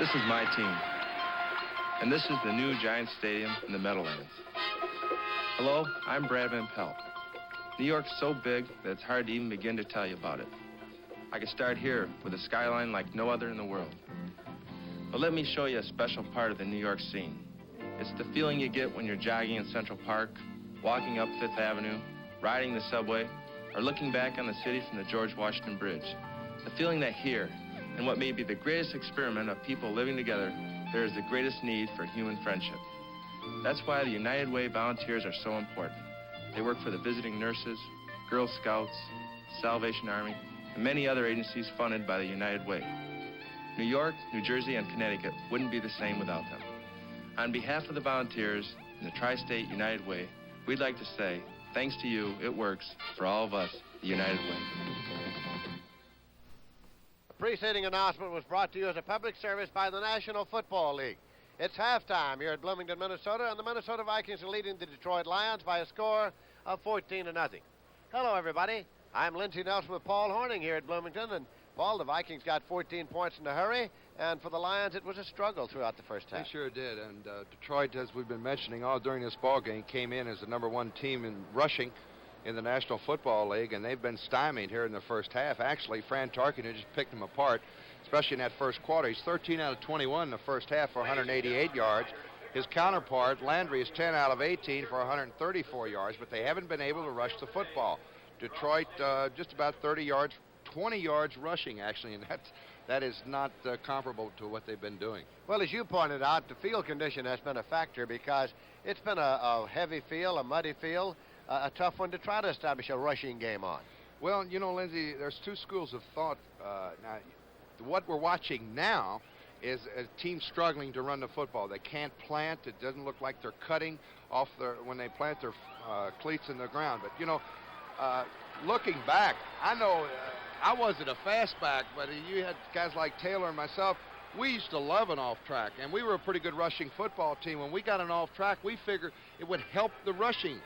This is my team. And this is the new Giants Stadium in the Meadowlands. Hello, I'm Brad Van Pelt. New York's so big that it's hard to even begin to tell you about it. I could start here with a skyline like no other in the world. But let me show you a special part of the New York scene. It's the feeling you get when you're jogging in Central Park, walking up Fifth Avenue, riding the subway, or looking back on the city from the George Washington Bridge. The feeling that here, in what may be the greatest experiment of people living together, there is the greatest need for human friendship. That's why the United Way volunteers are so important. They work for the visiting nurses, Girl Scouts, Salvation Army, and many other agencies funded by the United Way. New York, New Jersey, and Connecticut wouldn't be the same without them. On behalf of the volunteers and the Tri-State United Way, we'd like to say, thanks to you, it works for all of us, the United Way. The preceding announcement was brought to you as a public service by the National Football League. It's halftime here at Bloomington, Minnesota, and the Minnesota Vikings are leading the Detroit Lions by a score of 14-0. Hello, everybody. I'm Lindsey Nelson with Paul Horning here at Bloomington, and Paul, the Vikings got 14 points in a hurry, and for the Lions, it was a struggle throughout the first half. They sure did, and Detroit, as we've been mentioning all during this ball game, came in as the #1 team in rushing in the National Football League, and they've been stymied here in the first half. Actually, Fran Tarkenton just picked them apart, especially in that first quarter. He's 13 out of 21 in the first half for 188 yards. His counterpart, Landry, is 10 out of 18 for 134 yards, but they haven't been able to rush the football. Detroit just about 30 yards, 20 yards rushing, actually, and that is not comparable to what they've been doing. Well, as you pointed out, the field condition has been a factor because it's been a heavy field, a muddy field, a tough one to try to establish a rushing game on. Well, you know, Lindsey, there's two schools of thought. Now, what we're watching now is a team struggling to run the football. They can't plant. It doesn't look like they're cutting off when they plant their cleats in the ground. But, you know, looking back, I know I wasn't a fast back, but you had guys like Taylor and myself. We used to love an off-track, and we were a pretty good rushing football team. When we got an off-track, we figured it would help the rushing.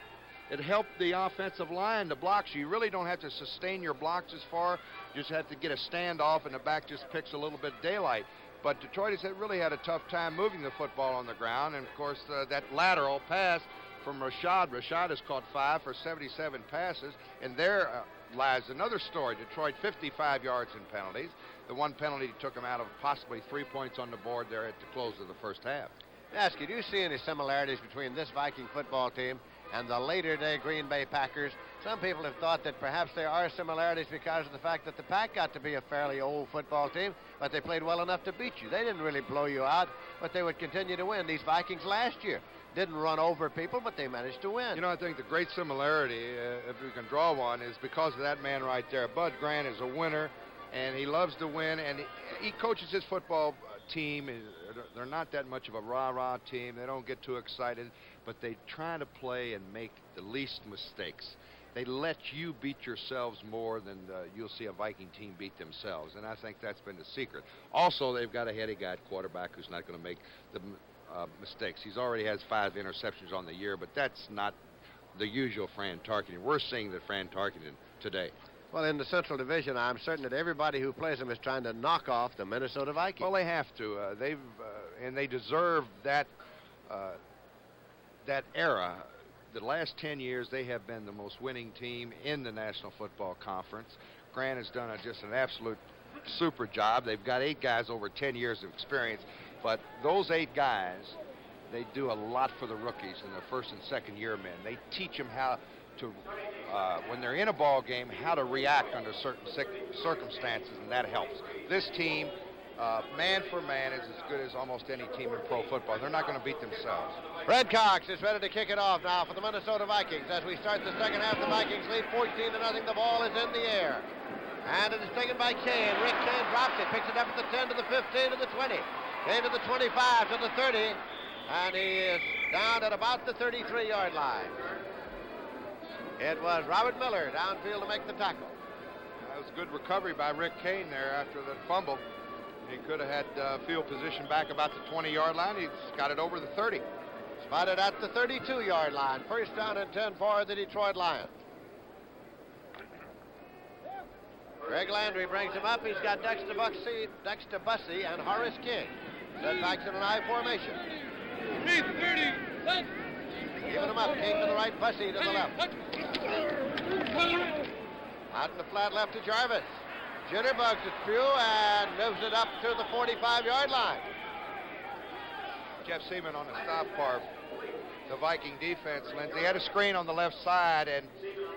It helped the offensive line to block, so you really don't have to sustain your blocks as far. You just have to get a standoff, and the back just picks a little bit of daylight. But Detroit has really had a tough time moving the football on the ground, and, of course, that lateral pass from Rashad. Rashad has caught 5 for 77 passes, and there lies another story. Detroit 55 yards in penalties. The one penalty took them out of possibly 3 points on the board there at the close of the first half. Ask you, do you see any similarities between this Viking football team and the later-day Green Bay Packers? Some people have thought that perhaps there are similarities because of the fact that the Pack got to be a fairly old football team, but they played well enough to beat you. They didn't really blow you out, but they would continue to win. These Vikings last year didn't run over people, but they managed to win. You know, I think the great similarity, if we can draw one, is because of that man right there. Bud Grant is a winner, and he loves to win, and he coaches his football team. They're not that much of a rah-rah team. They don't get too excited, but they try to play and make the least mistakes. They let you beat yourselves more than you'll see a Viking team beat themselves, and I think that's been the secret. Also, they've got a heady guy at quarterback who's not going to make the mistakes. He's already has 5 interceptions on the year, but that's not the usual Fran Tarkenton. We're seeing the Fran Tarkenton today. Well, in the Central Division, I'm certain that everybody who plays them is trying to knock off the Minnesota Vikings. Well, they have to. And they deserve that era. The last 10 years, they have been the most winning team in the National Football Conference. Grant has done just an absolute super job. They've got 8 guys over 10 years of experience, but those 8 guys, they do a lot for the rookies and the first and second year men. They teach them how to, when they're in a ball game, how to react under certain circumstances, and that helps. This team, man for man, is as good as almost any team in pro football. They're not going to beat themselves. Red Cox is ready to kick it off now for the Minnesota Vikings. As we start the second half, the Vikings lead 14-0. The ball is in the air. And it is taken by Kane. Rick Kane drops it, picks it up at the 10 to the 15 to the 20. Kane to the 25 to the 30. And he is down at about the 33-yard line. It was Robert Miller downfield to make the tackle. That was a good recovery by Rick Kane there after the fumble. He could have had field position back about the 20-yard line. He's got it over the 30. Spotted at the 32-yard line. First down and 10 for the Detroit Lions. Greg Landry brings him up. He's got Dexter Bussey and Horace King. Set backs in an I formation. 30. Giving them up. King to the right, Bussey to the left. Out in the flat left to Jarvis. Jitterbugs it through and moves it up to the 45-yard line. Jeff Seaman on the stop part. The Viking defense, Lindsey, had a screen on the left side, and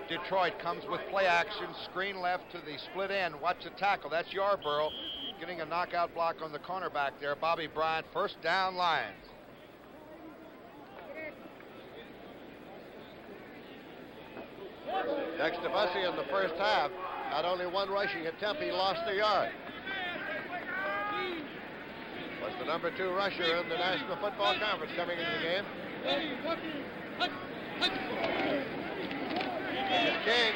Detroit comes with play action, screen left to the split end. Watch the tackle. That's Yarborough getting a knockout block on the cornerback there. Bobby Bryant, first down Lions. Next to Bussey in the first half, not only one rushing attempt, he lost a yard. Was the number 2 rusher in the National Football Conference coming into the game. King.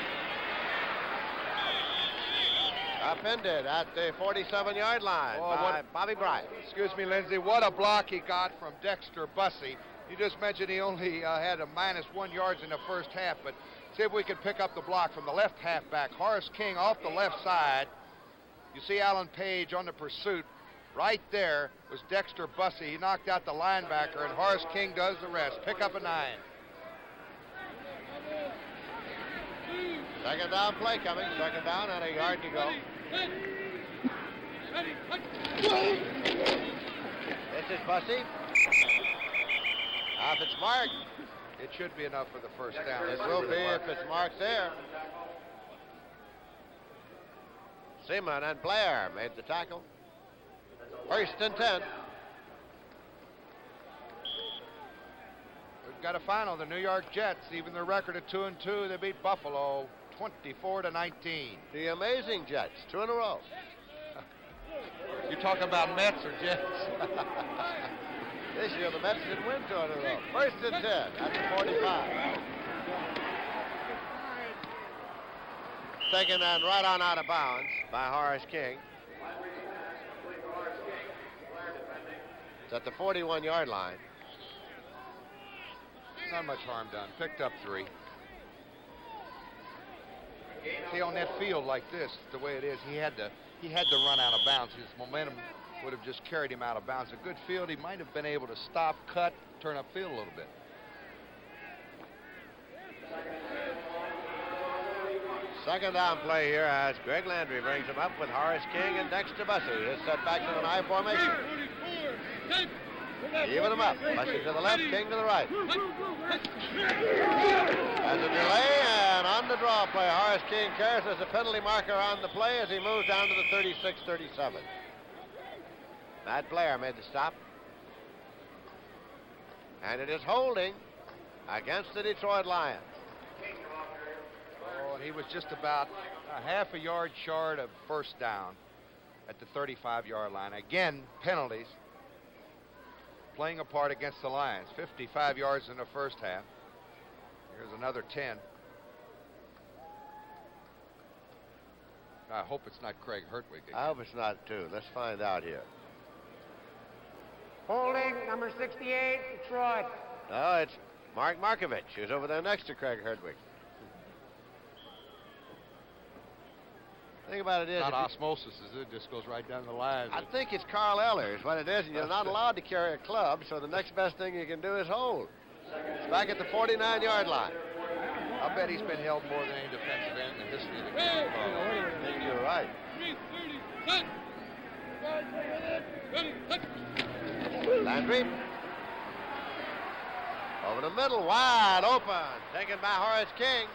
Upended at the 47-yard line by Bobby Bryant. Excuse me, Lindsey, what a block he got from Dexter Bussey. You just mentioned he only had a -1 yards in the first half, but see if we can pick up the block from the left halfback. Horace King off the left side. You see Alan Page on the pursuit. Right there was Dexter Bussey. He knocked out the linebacker, and Horace King does the rest. Pick up a 9. Second down play coming. Second down and a yard to go. This is Bussey. If it's marked, it should be enough for the first down. It will be if it's marked there. Seaman and Blair made the tackle. First and 10. We've got a final. The New York Jets, even their record of 2-2, they beat Buffalo 24-19. The amazing Jets, 2 in a row. You talking about Mets or Jets? This year the Mets didn't win 2 in a row. First and 10 at the 45. Taken and right on out of bounds by Horace King. It's at the 41-yard line. Not much harm done. Picked up 3. See, on that field like this, the way it is, he had to run out of bounds. His momentum would have just carried him out of bounds. A good field, he might have been able to stop, cut, turn upfield a little bit. Second down play here as Greg Landry brings him up with Horace King and Dexter Bussey. His setbacks in an I formation. Even them up. Bussey to the left, King to the right. As a delay and on the draw play, Horace King carries as a penalty marker on the play as he moves down to the 36-37. Matt Blair made the stop. And it is holding against the Detroit Lions. Oh, and he was just about a half a yard short of first down at the 35-yard line. Again, penalties playing a part against the Lions. 55 yards in the first half. Here's another 10. I hope it's not Craig Hertwig again. I hope it's not, too. Let's find out here. Holding, number 68, Detroit. No, it's Mark Markovich, who's over there next to Craig Hertwig. The thing about it is... Not osmosis, is it? It just goes right down the line. I think it's Carl Eller is what it is, and you're not allowed to carry a club, so the next best thing you can do is hold. It's back at the 49-yard line. I bet he's been held more than any defensive end in the history of the game. I think you're right. Landry. Over the middle, wide open. Taken by Horace King.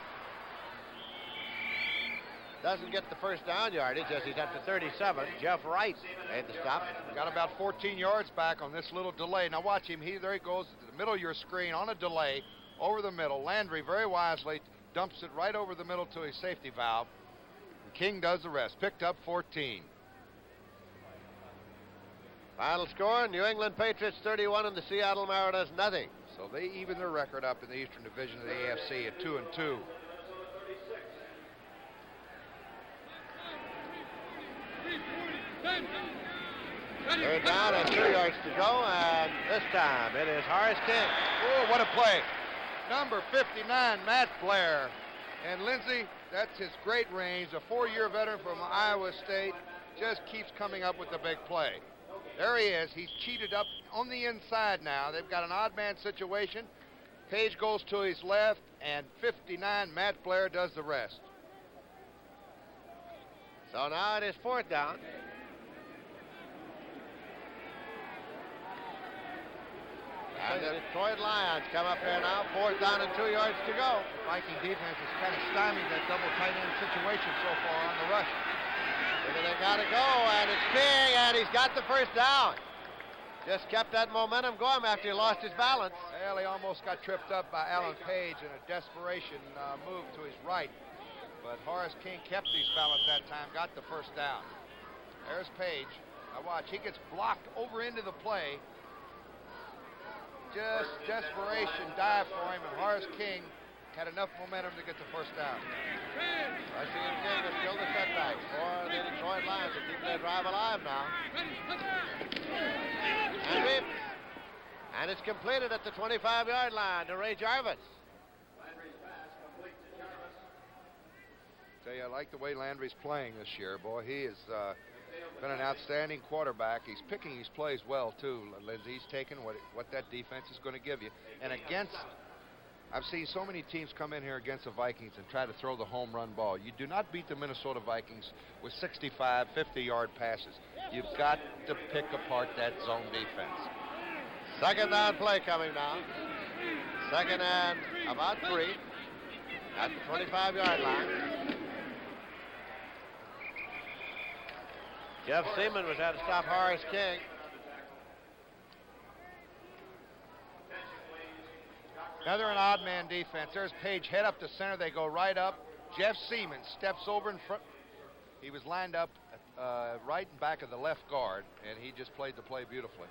Doesn't get the first down yardage as he's at the 37. Jeff Wright made the stop. Got about 14 yards back on this little delay. Now watch him. There he goes to the middle of your screen on a delay over the middle. Landry very wisely dumps it right over the middle to his safety valve. And King does the rest. Picked up 14. Final score, New England Patriots 31 and the Seattle Mariners nothing. So they even their record up in the Eastern Division of the AFC at 2-2. Third down and 2 yards to go, and this time it is Horace King. Oh, what a play. Number 59, Matt Blair. And Lindsey, that's his great range. A 4-year veteran from Iowa State just keeps coming up with the big play. There he is. He's cheated up on the inside now. They've got an odd man situation. Page goes to his left, and 59, Matt Blair, does the rest. So now it is 4th down. And the Detroit Lions come up here now. 4th down and 2 yards to go. Viking defense has kind of stymied that double tight end situation so far on the rush. They got to go, and it's King, and he's got the first down. Just kept that momentum going after he lost his balance. Well, he almost got tripped up by Alan Page in a desperation move to his right. But Horace King kept his balance that time, got the first down. There's Page. Now watch, he gets blocked over into the play. Just desperation dive for him, and Horace King had enough momentum to get the first down. Rushing and King are still the setbacks for the Detroit Lions to keep their drive alive now. And it's completed at the 25-yard line to Ray Jarvis. Tell you, I like the way Landry's playing this year, boy. He has been an outstanding quarterback. He's picking his plays well, too, Lindsey. He's taking what that defense is going to give you. And I've seen so many teams come in here against the Vikings and try to throw the home run ball. You do not beat the Minnesota Vikings with 65, 50-yard passes. You've got to pick apart that zone defense. 2nd down play coming now. 2nd and about 3 at the 25-yard line. Jeff Seaman was had to stop Horace King. Another an odd man defense. There's Page, head up to center. They go right up. Jeff Seaman steps over in front. He was lined up right in back of the left guard, and he just played the play beautifully.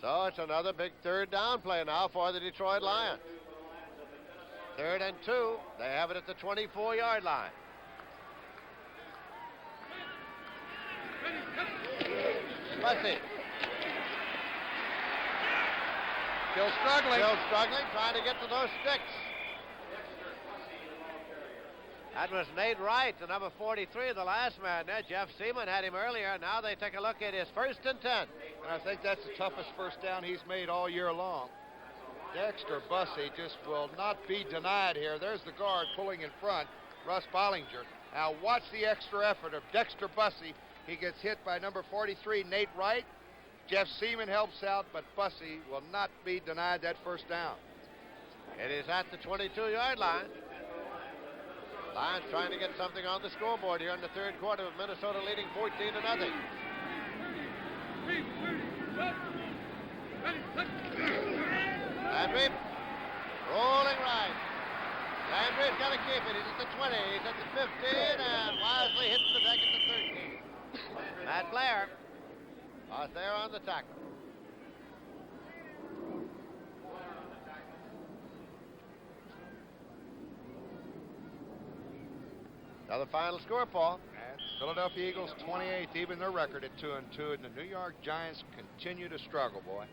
So it's another big 3rd down play now for the Detroit Lions. 3rd and 2. They have it at the 24-yard line. Bussey. Still struggling. Trying to get to those sticks. That was Nate Wright, the number 43, the last man there. Jeff Seaman had him earlier. Now they take a look at his 1st and 10. And I think that's the toughest first down he's made all year long. Dexter Bussey just will not be denied here. There's the guard pulling in front, Russ Bollinger. Now watch the extra effort of Dexter Bussey. He gets hit by number 43, Nate Wright. Jeff Seaman helps out, but Bussey will not be denied that first down. It is at the 22-yard line. Lions trying to get something on the scoreboard here in the 3rd quarter, with Minnesota leading 14-0. Landry rolling right. Landry's got to keep it. He's at the 20. He's at the 15, and wisely hits the deck at the 13. Matt Blair was there on the tackle. Now the final score, Paul. And Philadelphia Eagles 28th, even their record at 2-2, and the New York Giants continue to struggle, boy.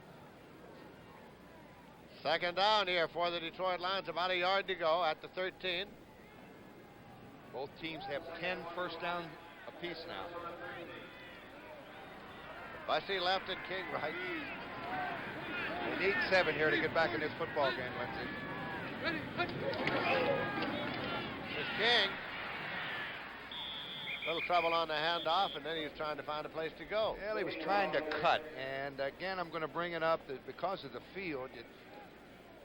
2nd down here for the Detroit Lions, about a yard to go at the 13. Both teams have 10 first down apiece now. Bussey left and King right. They need 7 here to get back in this football game, Lindsey. It's King. Little trouble on the handoff, and then he was trying to find a place to go. Well, he was trying to cut, and again, I'm going to bring it up that because of the field,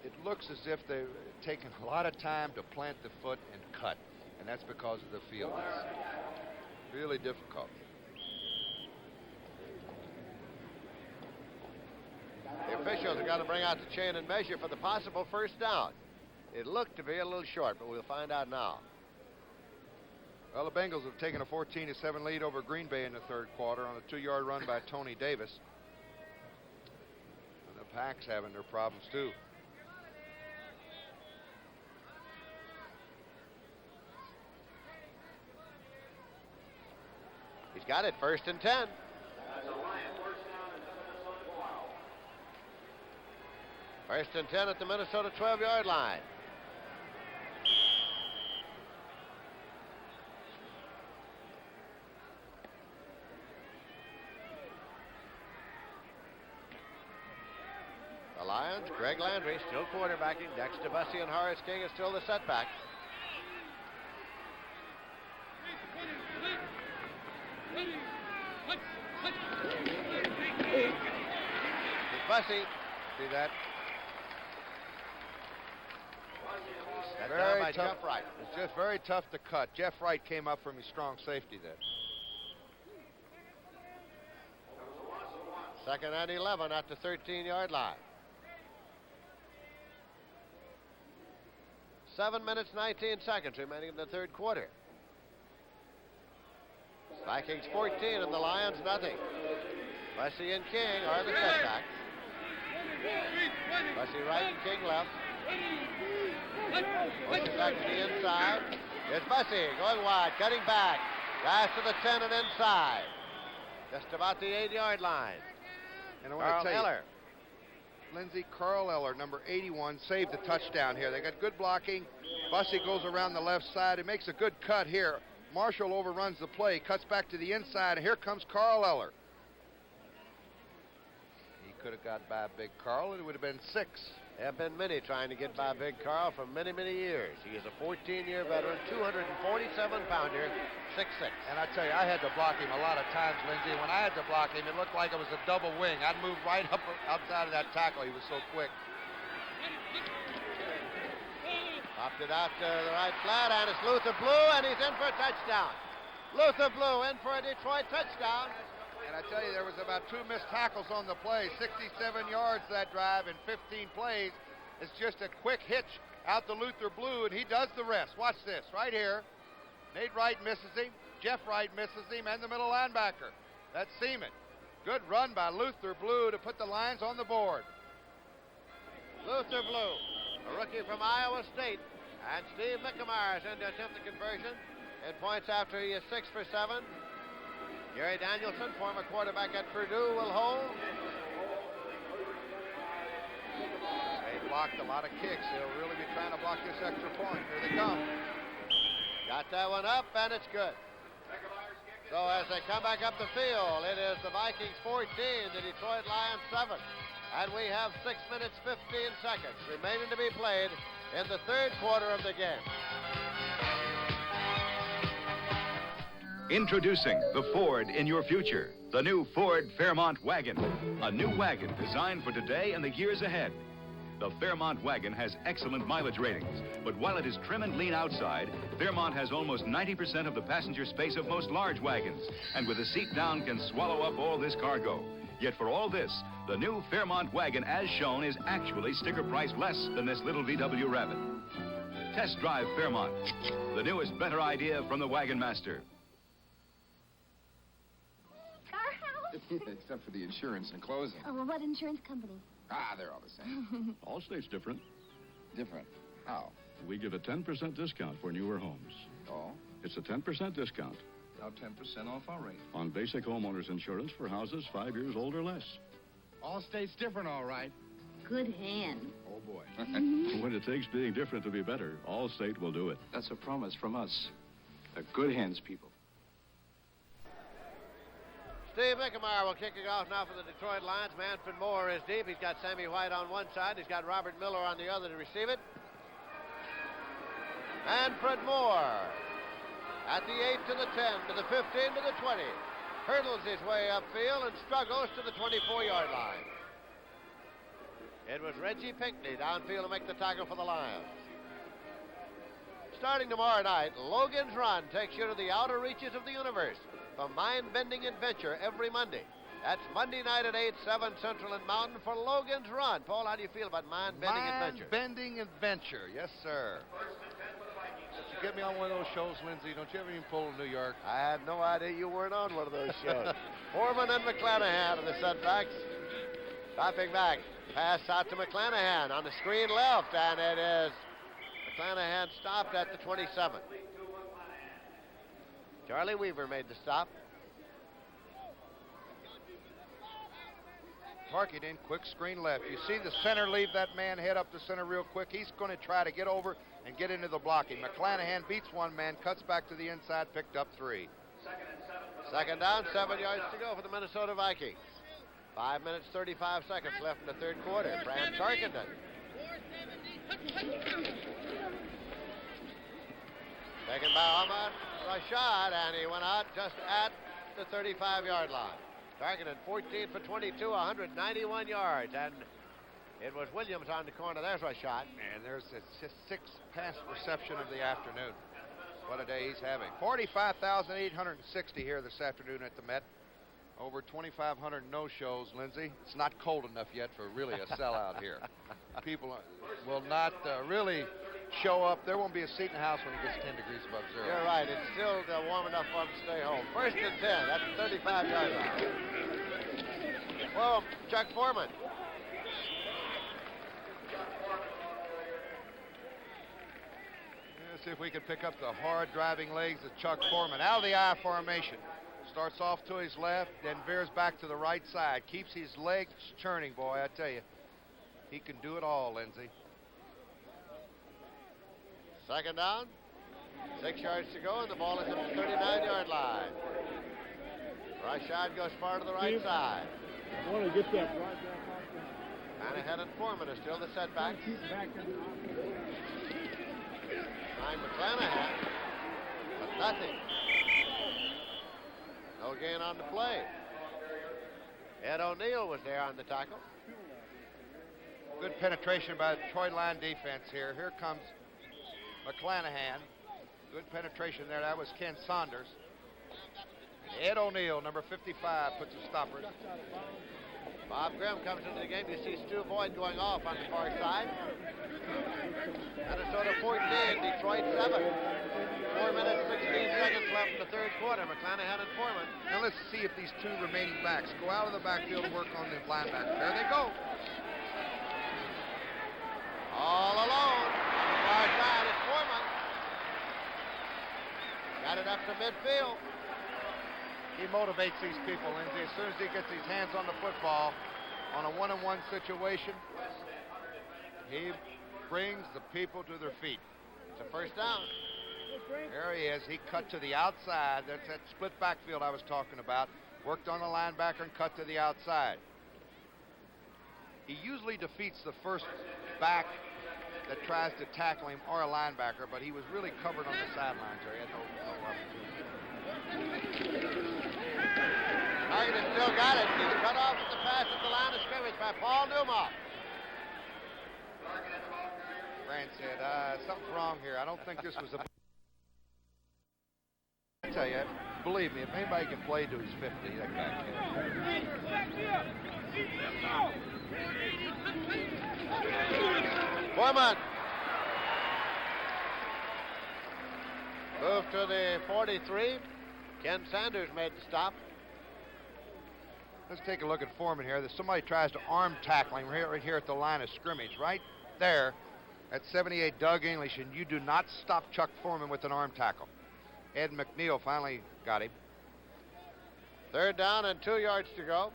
it looks as if they're taking a lot of time to plant the foot and cut, and that's because of the field. It's really difficult. The officials have got to bring out the chain and measure for the possible first down. It looked to be a little short, but we'll find out now. Well, the Bengals have taken a 14-7 lead over Green Bay in the 3rd quarter on a 2-yard run by Tony Davis. And the Pack's having their problems, too. He's got it, 1st and 10. First and 10 at the Minnesota 12-yard line. Lions, Greg Landry still quarterbacking. Next to Bussey and Horace King is still the setback. Bussey, see that? That's down by Jeff Wright. It's just very tough to cut. Jeff Wright came up from his strong safety there. 2nd and 11 at the 13-yard line. 7 minutes, 19 seconds remaining in the third quarter. Vikings 14 and the Lions nothing. Bussey and King are the setbacks. Bussey right and King left. Pushing back to the inside. Here's Bussey going wide, cutting back. Pass to the 10 and inside. Just about the 8-yard line. And I want to tell you, Lindsey, Carl Eller, number 81, saved the touchdown here. They got good blocking. Bussey goes around the left side and makes a good cut here. Marshall overruns the play, cuts back to the inside, and here comes Carl Eller. He could have got by Big Carl, and it would have been 6. There have been many trying to get by Big Carl for many, many years. He is a 14-year veteran, 247-pounder, 6'6". And I tell you, I had to block him a lot of times, Lindsey. When I had to block him, it looked like it was a double wing. I'd move right up outside of that tackle. He was so quick. Popped it out to the right flat, and it's Luther Blue, and he's in for a touchdown. Luther Blue in for a Detroit touchdown. And I tell you, there was about 2 missed tackles on the play. 67 yards that drive in 15 plays. It's just a quick hitch out to Luther Blue, and he does the rest. Watch this right here. Nate Wright misses him. Jeff Wright misses him, and the middle linebacker. That's Seaman. Good run by Luther Blue to put the Lions on the board. Luther Blue, a rookie from Iowa State, and Steve Mickemeyer is in to attempt the conversion. It points after he is 6 for 7. Gary Danielson, former quarterback at Purdue, will hold. They blocked a lot of kicks. They'll really be trying to block this extra point. Here they come. Got that one up, and it's good. So as they come back up the field, it is the Vikings 14, the Detroit Lions 7. And we have 6 minutes, 15 seconds remaining to be played in the third quarter of the game. Introducing the Ford in your future, the new Ford Fairmont wagon. A new wagon designed for today and the years ahead. The Fairmont wagon has excellent mileage ratings, but while it is trim and lean outside, Fairmont has almost 90% of the passenger space of most large wagons, and with the seat down can swallow up all this cargo. Yet for all this, the new Fairmont wagon as shown is actually sticker price less than this little VW Rabbit. Test drive Fairmont, the newest better idea from the Wagon Master. Except for the insurance and closing. Oh, well, what insurance company? They're all the same. Allstate's different. Different. How? We give a 10% discount for newer homes. Oh? It's a 10% discount Now 10% off our rate. on basic homeowners insurance for houses 5 years old or less. Allstate's different, all right. Good hand. Oh, boy. When it takes being different to be better, Allstate will do it. That's a promise from us. The good hands people. Steve Mickemeyer will kick it off now for the Detroit Lions. Manfred Moore is deep. He's got Sammy White on one side. He's got Robert Miller on the other to receive it. Manfred Moore at the 8 to the 10 to the 15 to the 20. Hurdles his way upfield and struggles to the 24-yard line. It was Reggie Pinckney downfield to make the tackle for the Lions. Starting tomorrow night, Logan's Run takes you to the outer reaches of the universe. A mind-bending adventure every Monday. That's Monday night at 8, 7 Central and Mountain for Logan's Run. Paul, how do you feel about mind-bending adventure? Mind-bending adventure, yes, sir. Did you get me on one of those shows, Lindsey? Don't you ever even pull in New York? I had no idea you weren't on one of those shows. Foreman and McClanahan are the setbacks. Dropping back. Pass out to McClanahan on the screen left, and it is McClanahan stopped at the 27. Charlie Weaver made the stop. Targeting, quick screen left. You see the center leave that man head up the center real quick. He's going to try to get over and get into the blocking. McClanahan beats one man, cuts back to the inside, picked up 3. Second down, 7 yards to go for the Minnesota Vikings. 5 minutes, 35 seconds left in the third quarter. Bram Tarkenton. Taken by Ahmad Rashad, and he went out just at the 35-yard line. Tarkenton 14 for 22, 191 yards, and it was Williams on the corner. There's Rashad. And there's his sixth pass reception of the afternoon. What a day he's having. 45,860 here this afternoon at the Met. Over 2,500 no-shows, Lindsay. It's not cold enough yet for really a sellout here. People will not really show up. There won't be a seat in the house when it gets 10 degrees above zero. You're right. It's still warm enough for them to stay home. First and 10. That's the 35-yard line. Well, Chuck Foreman. Let's see if we can pick up the hard driving legs of Chuck Foreman. Out of the I formation. Starts off to his left, then veers back to the right side. Keeps his legs churning, boy, I tell you. He can do it all, Lindsay. Second down. 6 yards to go, and the ball is at the 39-yard line. Rashad goes far to the right side. I want to get that right back off the... Hanahan and Foreman are still the setback. Keep back in the Ryan McClanahan, but nothing. No gain on the play. Ed O'Neill was there on the tackle. Good penetration by the Detroit line defense here. Here comes McClanahan. Good penetration there. That was Ken Saunders. And Ed O'Neill, number 55, puts a stopper. Bob Grimm comes into the game. You see Stu Boyd going off on the far side. Minnesota 14, Detroit 7. 4 minutes, 16 seconds left in the third quarter. McClanahan and Foreman. Now let's see if these two remaining backs go out of the backfield and work on the linebacker. There they go. All alone on the far side is Foreman. Got it up to midfield. He motivates these people, Lindsay. As soon as he gets his hands on the football on a one-on-one situation, he brings the people to their feet. It's a first down. There he is. He cut to the outside. That's that split backfield I was talking about. Worked on the linebacker and cut to the outside. He usually defeats the first back that tries to tackle him or a linebacker, but he was really covered on the sidelines there. He had no opportunity. Target has still got it. He's cut off at the pass at the line of scrimmage by Paul Newmoff. Brand said, something's wrong here. I don't think this was a... I tell you, believe me, if anybody can play to his 50, that guy can. Foreman. Move to the 43. Ken Sanders made the stop. Let's take a look at Foreman here. There's somebody tries to arm tackle him right here at the line of scrimmage. Right there at 78, Doug English, and you do not stop Chuck Foreman with an arm tackle. Ed McNeil finally got him. Third down and 2 yards to go.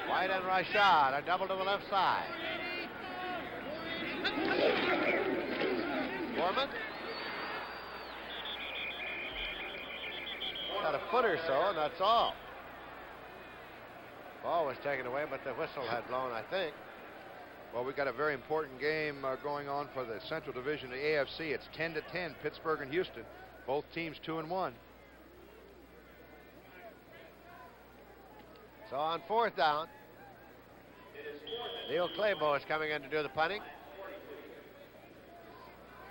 White and Rashad are double to the left side. Foreman. Got a foot or so, and that's all. Ball was taken away, but the whistle had blown, I think. Well, we've got a very important game going on for the Central Division of the AFC. It's 10-10, Pittsburgh and Houston. Both teams 2-1. So on fourth down, Neil Claybo is coming in to do the punting.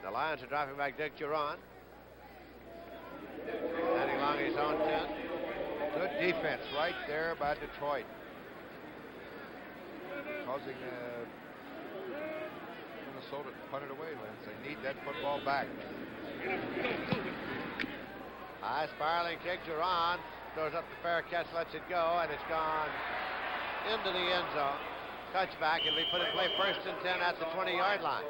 The Lions are dropping back Dick Duran. Standing along his own 10. Good defense right there by Detroit. Causing Minnesota to punt it away, Lance. They need that football back. High spiraling kick. Duran throws up the fair catch, lets it go, and it's gone into the end zone. Touchback. It'll be put in play first and 10 at the 20-yard line.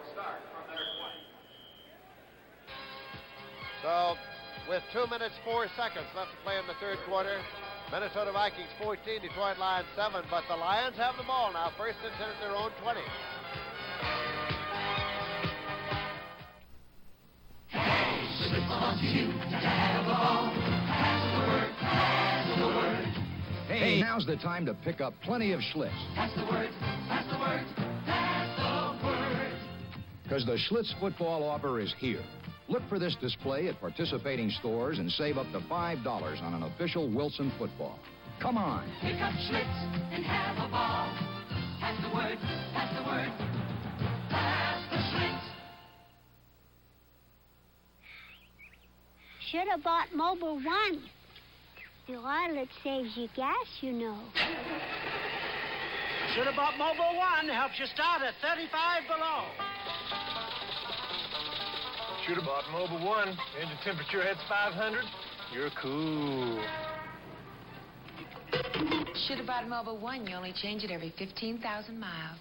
So, with 2 minutes, 4 seconds left to play in the third quarter, Minnesota Vikings 14, Detroit Lions 7, but the Lions have the ball now, first and 10 at their own 20. Hey, now's the time to pick up plenty of Schlitz. Pass the word, pass the word, pass the word. Because the Schlitz football offer is here. Look for this display at participating stores and save up to $5 on an official Wilson football. Come on. Pick up Schlitz and have a ball. Pass the word, pass the word, pass the Schlitz. Should have bought Mobile One. The oil, it saves you gas, you know. Should have bought Mobile One. Helps you start at 35 below. Should have bought Mobile One. Engine temperature hits 500. You're cool. Should have bought Mobile One. You only change it every 15,000 miles.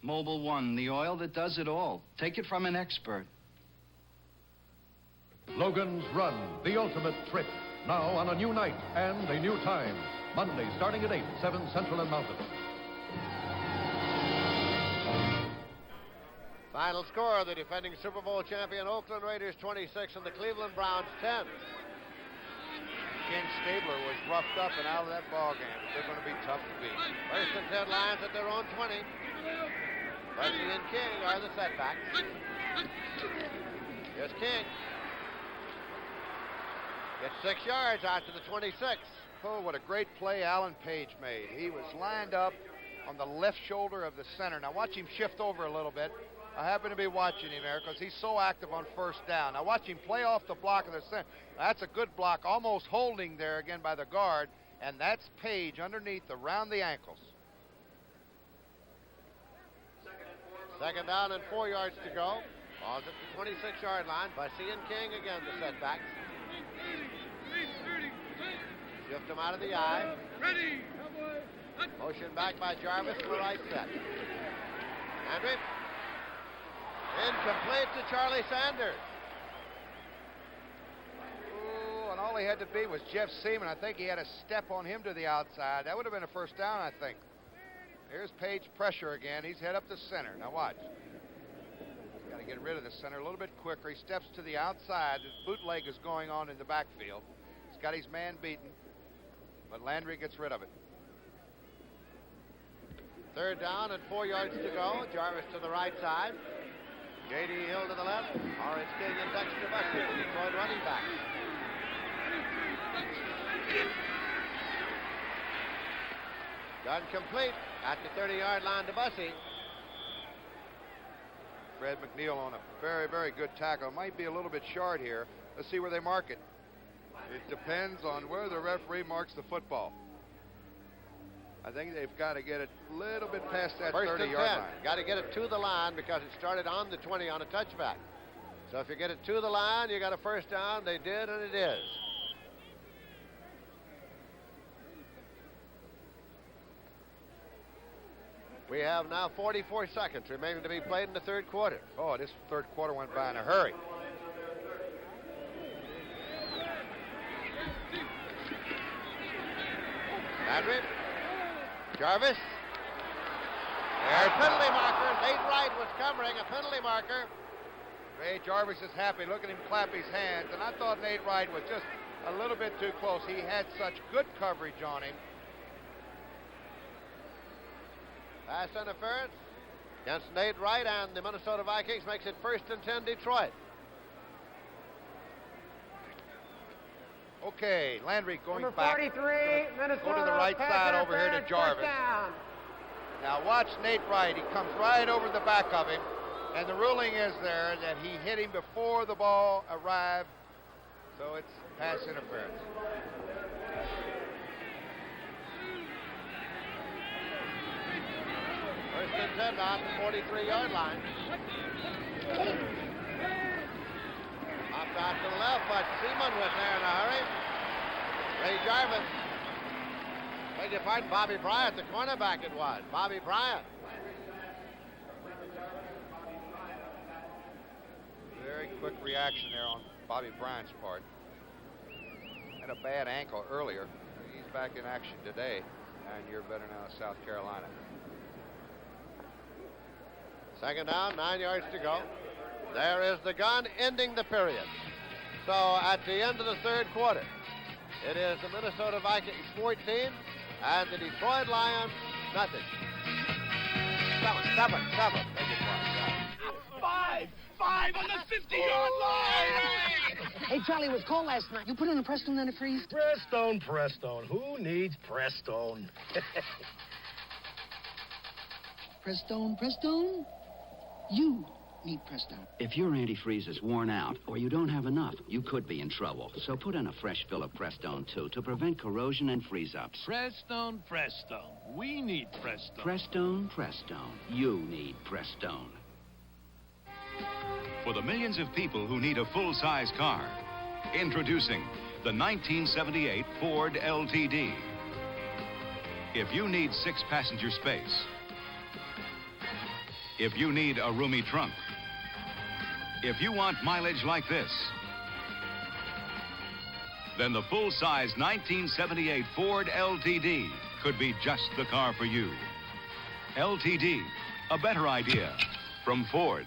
Mobile One, the oil that does it all. Take it from an expert. Logan's Run, the ultimate trip. Now on a new night and a new time. Monday starting at 8, 7 Central and Mountain. Final score, the defending Super Bowl champion Oakland Raiders 26 and the Cleveland Browns 10. Ken Stabler was roughed up and out of that ball game. They're going to be tough to beat. First and 10 Lions at their own 20. Bussey and King are the setbacks. Here's King. Gets 6 yards out to the 26. Oh, what a great play Alan Page made. He was lined up on the left shoulder of the center. Now watch him shift over a little bit. I happen to be watching him there because he's so active on first down. Now watch him play off the block of the center. That's a good block, almost holding there again by the guard, and that's Page underneath around the ankles. Second down and 4 yards to go. Ball's at the 26-yard line. Bussey and King again the setbacks. Shift him out of the eye. Motion back by Jarvis to the right set. Landry. Incomplete to Charlie Sanders. Ooh, and all he had to be was Jeff Seaman. I think he had a step on him to the outside. That would have been a first down, I think. Here's Page pressure again. He's head up the center. Now watch. He's got to get rid of the center a little bit quicker. He steps to the outside. His bootleg is going on in the backfield. He's got his man beaten, but Landry gets rid of it. Third down and 4 yards to go. Jarvis to the right side. J.D. Hill to the left. Orange King and Dexter Bussey, the Detroit running back. Gun complete at the 30-yard line to Bussey. Fred McNeil on a very, very good tackle. Might be a little bit short here. Let's see where they mark it. It depends on where the referee marks the football. I think they've got to get it a little bit past that 30-yard line. Got to get it to the line because it started on the 20 on a touchback. So if you get it to the line, you got a first down. They did, and it is. We have now 44 seconds remaining to be played in the third quarter. Oh, this third quarter went by in a hurry. Landry. Jarvis. There's penalty marker. Nate Wright was covering a penalty marker. Ray Jarvis is happy. Look at him clap his hands. And I thought Nate Wright was just a little bit too close. He had such good coverage on him. Pass interference against Nate Wright, and the Minnesota Vikings makes it 1st and 10 Detroit. Okay, Landry going Number back. 43, Minnesota. Go to the right side over here to Jarvis. Now watch Nate Wright. He comes right over the back of him. And the ruling is there that he hit him before the ball arrived. So it's pass interference. First and 10 on the 43-yard line. Hopped out to the left, but Seaman was there in a hurry. Ray Jarvis. Beg your pardon, Bobby Bryant, the cornerback it was. Bobby Bryant. Very quick reaction there on Bobby Bryant's part. Had a bad ankle earlier. He's back in action today. 9 year veteran out of South Carolina. Second down, 9 yards to go. There is the gun ending the period. So at the end of the third quarter, it is the Minnesota Vikings 14 and the Detroit Lions nothing. Seven. Beg your pardon. Five on the 50-yard line! Hey, Charlie, it was cold last night. You put in a Prestone in the freeze? Prestone. Who needs Prestone? Prestone? You need Prestone. If your antifreeze is worn out or you don't have enough, you could be in trouble. So put in a fresh fill of Prestone, too, to prevent corrosion and freeze-ups. Prestone. We need Prestone. Prestone. You need Prestone. For the millions of people who need a full-size car, introducing the 1978 Ford LTD. If you need 6-passenger space, if you need a roomy trunk, if you want mileage like this, then the full-size 1978 Ford LTD could be just the car for you. LTD, a better idea from Ford.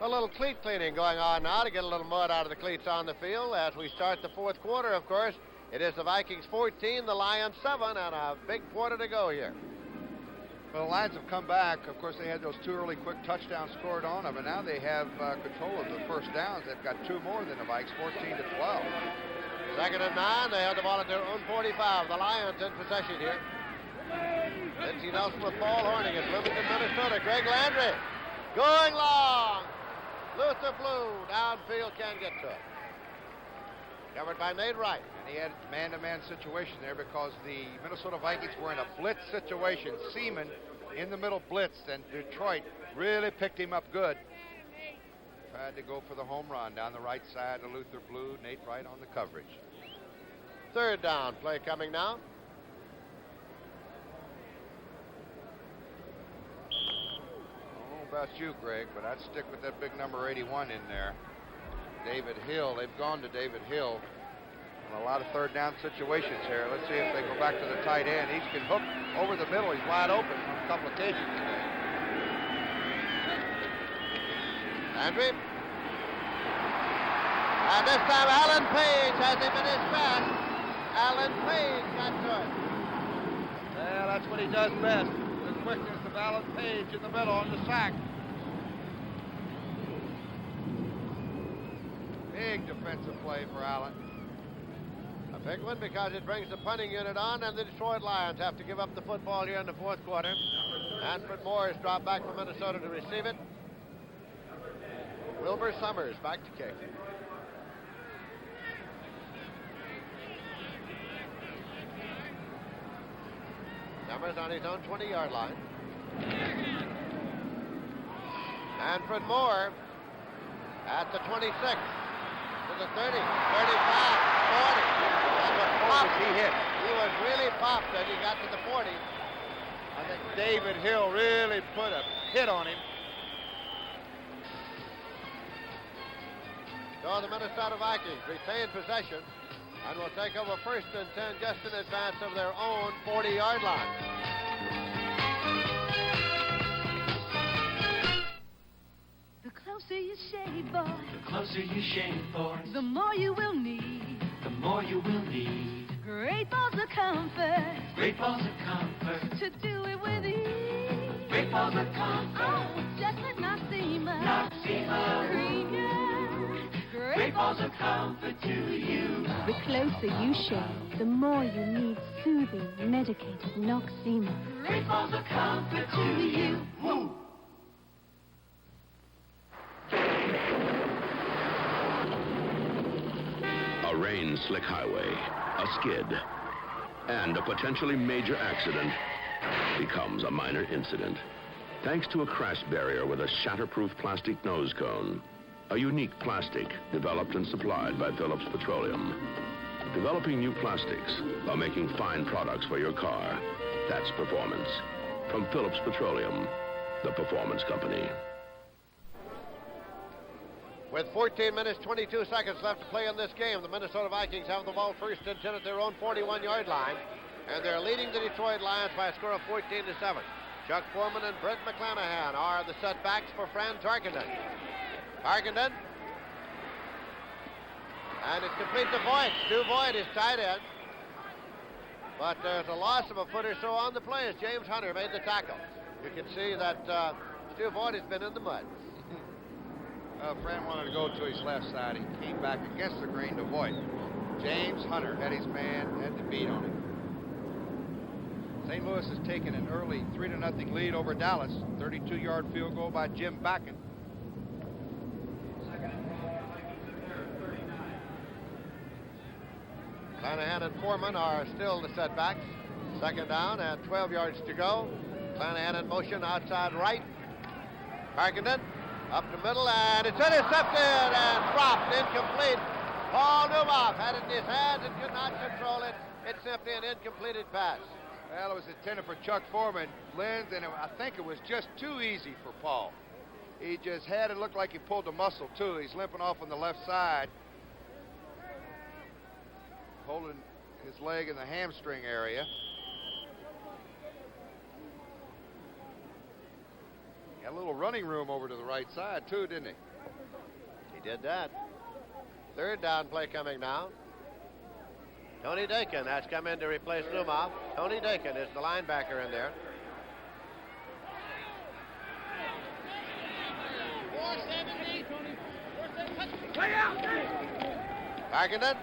A little cleat cleaning going on now to get a little mud out of the cleats on the field as we start the fourth quarter, of course. It is the Vikings 14, the Lions 7, and a big quarter to go here. Well, the Lions have come back. Of course, they had those 2 early quick touchdowns scored on them, and now they have control of the first downs. They've got 2 more than the Vikes, 14-12. Second and 9, they have the ball at their own 45. The Lions in possession here. Lindsey Nelson with Paul Horning at Bloomington, Minnesota. Greg Landry going long. Luther Blue downfield, can't get to it. Covered by Nate Wright. And he had man-to-man situation there because the Minnesota Vikings were in a blitz situation. Seaman in the middle blitzed, and Detroit really picked him up good. Tried to go for the home run down the right side to Luther Blue. Nate Wright on the coverage. Third down play coming now. About you, Greg, but I'd stick with that big number 81 in there. David Hill. They've gone to David Hill in a lot of third down situations here. Let's see if they go back to the tight end. He's been hooked over the middle. He's wide open on a couple occasions today. Landry. And this time Alan Page has him in his pass. Alan Page got to it. Well, that's what he does best. The quickness of Alan Page in the middle on the sack. Big defensive play for Allen. A big one because it brings the punting unit on, and the Detroit Lions have to give up the football here in the fourth quarter. Anfred Moore has dropped back from Minnesota to receive it. Wilbur Summers back to kick. Summers on his own 20-yard line. Anfred Moore at the 26, to the 30, 35, 40. He hit. He was really popped as he got to the 40. I think David Hill really put a hit on him. So the Minnesota Vikings retain possession and will take over first and 10 just in advance of their own 40-yard line. The closer you shave, boy. The closer you shave, boy. The more you will need. The more you will need. Great balls of comfort. Great balls of comfort. To do it with ease. Great balls of comfort. Oh, just like Noxema. Noxema. Premium. Great balls of comfort to you. The closer you shave, the more you need soothing, medicated Noxema. Great balls of comfort to you. Woo! A rain-slick highway, a skid, and a potentially major accident becomes a minor incident. Thanks to a crash barrier with a shatterproof plastic nose cone. A unique plastic developed and supplied by Phillips Petroleum. Developing new plastics while making fine products for your car. That's performance. From Phillips Petroleum, the performance company. With 14 minutes, 22 seconds left to play in this game, the Minnesota Vikings have the ball first and 10 at their own 41-yard line, and they're leading the Detroit Lions by a score of 14-7. Chuck Foreman and Brent McClanahan are the setbacks for Franz Tarkenton. Tarkenton And it's complete to Voigt. Stu Voigt is tight end. But there's a loss of a foot or so on the play as James Hunter made the tackle. You can see that Stu Voigt has been in the mud. Fran wanted to go to his left side. He came back against the grain to Voigt. James Hunter had his man, had the beat on him. St. Louis has taken an early 3-0 lead over Dallas. 32-yard field goal by Jim Bakken. Clanahan and Foreman are still the setbacks. Second down and 12 yards to go. Clanahan in motion outside right. Parkington up the middle, and it's intercepted and dropped, incomplete. Paul Newhoff had it in his hands and could not control it. It's simply an incompleted pass. Well, it was intended for Chuck Foreman, Lenz, and I think it was just too easy for Paul. He just had it look like he pulled a muscle, too. He's limping off on the left side, holding his leg in the hamstring area. Got a little running room over to the right side, too, didn't he? He did that. Third down play coming now. Tony Dakin has come in to replace Newhoff. Tony Dakin is the linebacker in there. Parkington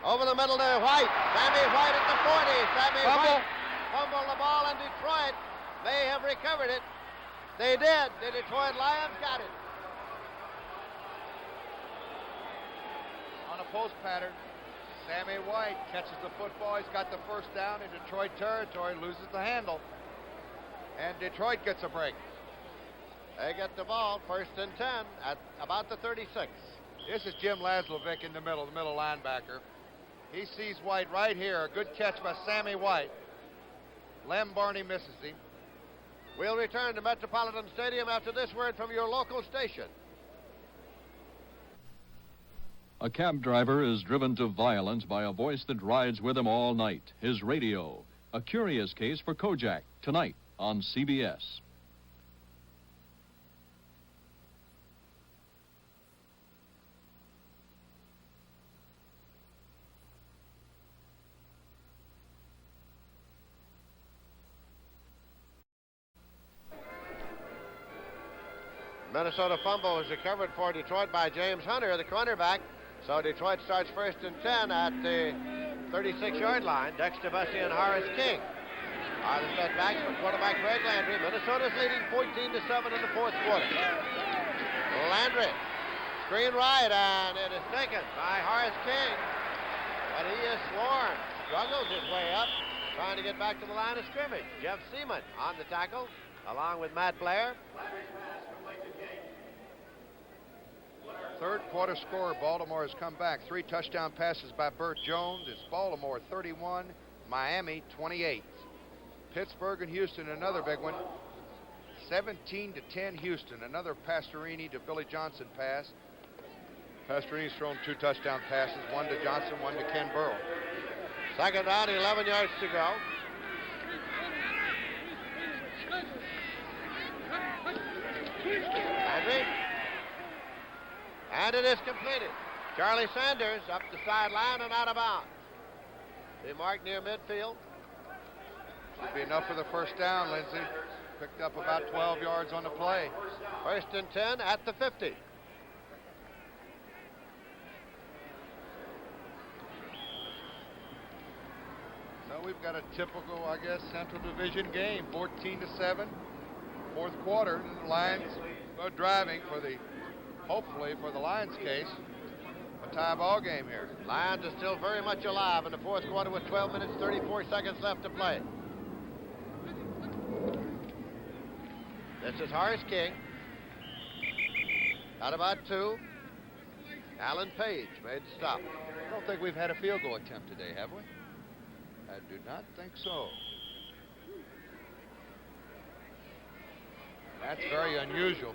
over the middle to White. Sammy White at the 40. Sammy White fumbled the ball, and Detroit may have recovered it. They did. The Detroit Lions got it. On a post pattern, Sammy White catches the football. He's got the first down in Detroit territory, loses the handle, and Detroit gets a break. They get the ball, 1st and 10 at about the 36. This is Jim Laszlovic in the middle linebacker. He sees White right here. A good catch by Sammy White. Lem Barney misses him. We'll return to Metropolitan Stadium after this word from your local station. A cab driver is driven to violence by a voice that rides with him all night, his radio. A curious case for Kojak, tonight on CBS. Minnesota fumble was recovered for Detroit by James Hunter, the cornerback. So Detroit starts 1st and 10 at the 36-yard line. Dexter Bussey and Horace King are the setbacks for quarterback Greg Landry. Minnesota's leading 14-7 in the 4th quarter. Landry, screen right, and it is taken by Horace King. But he is sworn, struggles his way up, trying to get back to the line of scrimmage. Jeff Seaman on the tackle, along with Matt Blair. Third quarter score, Baltimore has come back. 3 touchdown passes by Burt Jones. It's Baltimore 31, Miami 28. Pittsburgh and Houston, another big one. 17-10 Houston. Another Pastorini to Billy Johnson pass. Pastorini's thrown 2 touchdown passes, one to Johnson, one to Ken Burrow. Second down, 11 yards to go. Landry. And it is completed. Charlie Sanders up the sideline and out of bounds. They marked near midfield. Should be enough for the first down, Lindsey. Picked up about 12 yards on the play. 1st and 10 at the 50. So we've got a typical, I guess, Central Division game. 14-7. 4th quarter. The Lions are driving for the, hopefully for the Lions case, a tie ball game here. Lions are still very much alive in the 4th quarter with 12 minutes, 34 seconds left to play. This is Horace King. Out about 2. Alan Page made the stop. I don't think we've had a field goal attempt today, have we? I do not think so. That's very unusual.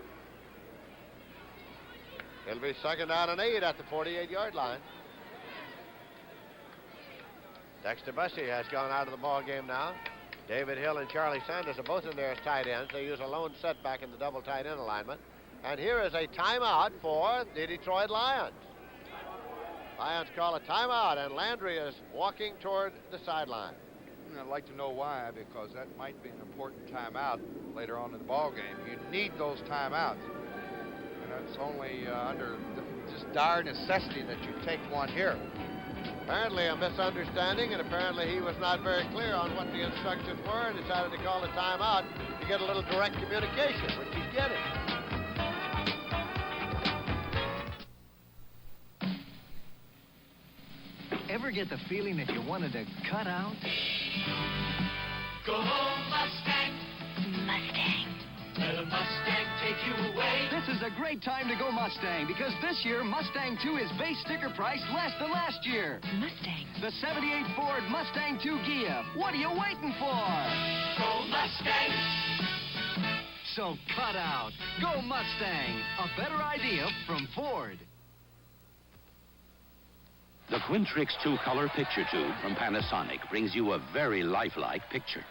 It'll be 2nd down and 8 at the 48-yard line. Dexter Bussey has gone out of the ball game now. David Hill and Charlie Sanders are both in there as tight ends. They use a lone setback in the double tight end alignment. And here is a timeout for the Detroit Lions. Lions call a timeout, and Landry is walking toward the sideline. I'd like to know why, because that might be an important timeout later on in the ball game. You need those timeouts. And it's only under just dire necessity that you take one here. Apparently a misunderstanding, and apparently he was not very clear on what the instructions were and decided to call a timeout to get a little direct communication, which he's getting. Ever get the feeling that you wanted to cut out? Go home, Mustang. Mustang. Let a Mustang take you away. This is a great time to go Mustang because this year Mustang 2 is base sticker price less than last year. Mustang. The 78 Ford Mustang 2 Gia. What are you waiting for? Go Mustang. So cut out. Go Mustang. A better idea from Ford. The Quintrix 2-color picture tube from Panasonic brings you a very lifelike picture.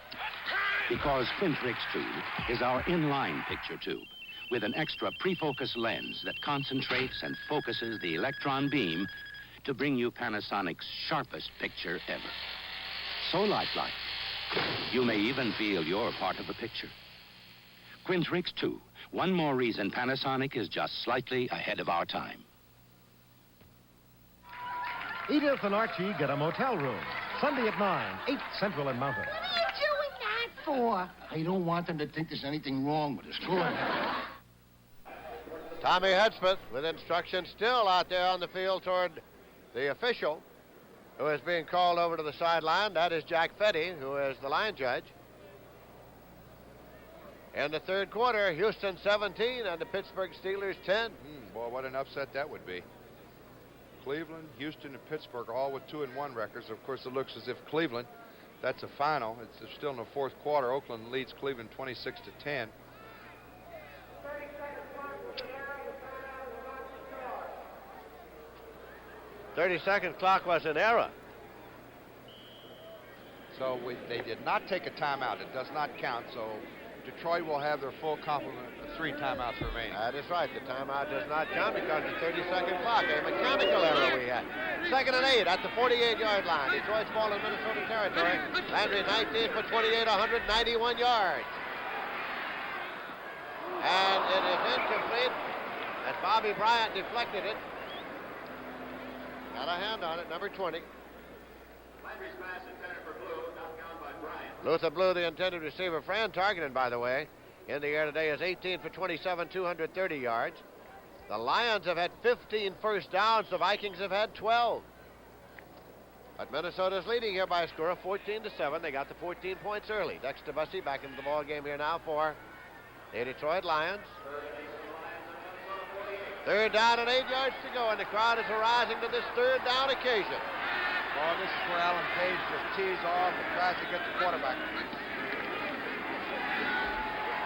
Because Quintrix 2 is our inline picture tube with an extra pre-focus lens that concentrates and focuses the electron beam to bring you Panasonic's sharpest picture ever. So lifelike, you may even feel you're part of the picture. Quintrix 2, one more reason Panasonic is just slightly ahead of our time. Edith and Archie get a motel room. Sunday at 9, 8 Central and Mountain. What are you doing that for? I don't want them to think there's anything wrong with us. Go on. Tommy Hudspeth with instructions still out there on the field toward the official who is being called over to the sideline. That is Jack Fetty, who is the line judge. In the third quarter, Houston 17 and the Pittsburgh Steelers 10. Boy, what an upset that would be. Cleveland, Houston, and Pittsburgh all with 2-1 records. Of course, it looks as if Cleveland, that's a final. It's still in the fourth quarter. Oakland leads Cleveland 26-10. .30-second clock was in error. So they did not take a timeout. It does not count. So Detroit will have their full complement of 3 timeouts remaining. That is right. The timeout does not count because the 30-second clock, a mechanical error we had. 2nd and 8 at the 48-yard line. Detroit's ball in Minnesota territory. Landry 19 for 28, 191 yards. And it is incomplete as Bobby Bryant deflected it. Got a hand on it, number 20. Landry's pass intended for Blue, knocked down by Bryant. Luther Blue, the intended receiver. Fran Tarkenton, by the way, in the air today is 18 for 27, 230 yards. The Lions have had 15 first downs. The Vikings have had 12. But Minnesota's leading here by a score of 14-7. They got the 14 points early. Dexter Bussey back into the ball game here now for the Detroit Lions. 3rd down and 8 yards to go, and the crowd is arising to this 3rd down occasion. Oh, this is where Alan Page just tees off and tries to get the quarterback.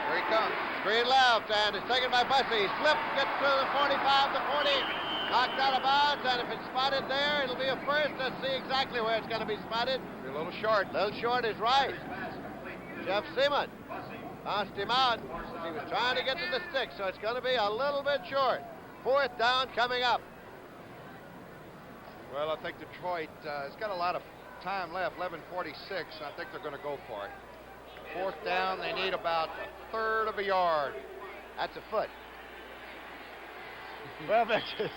Here he comes. Screen left, and it's taken by Bussey. Slips, gets to the 45, the 40. Knocked out of bounds, and if it's spotted there, it'll be a first. Let's see exactly where it's going to be spotted. Be a little short. A little short is right. Jeff Seaman bounced him out. He was trying to get to the stick, so it's going to be a little bit short. 4th down coming up. Well, I think Detroit has got a lot of time left, 11:46. I think they're going to go for it. 4th down, they need about 1/3 of a yard. That's a foot. 12 inches.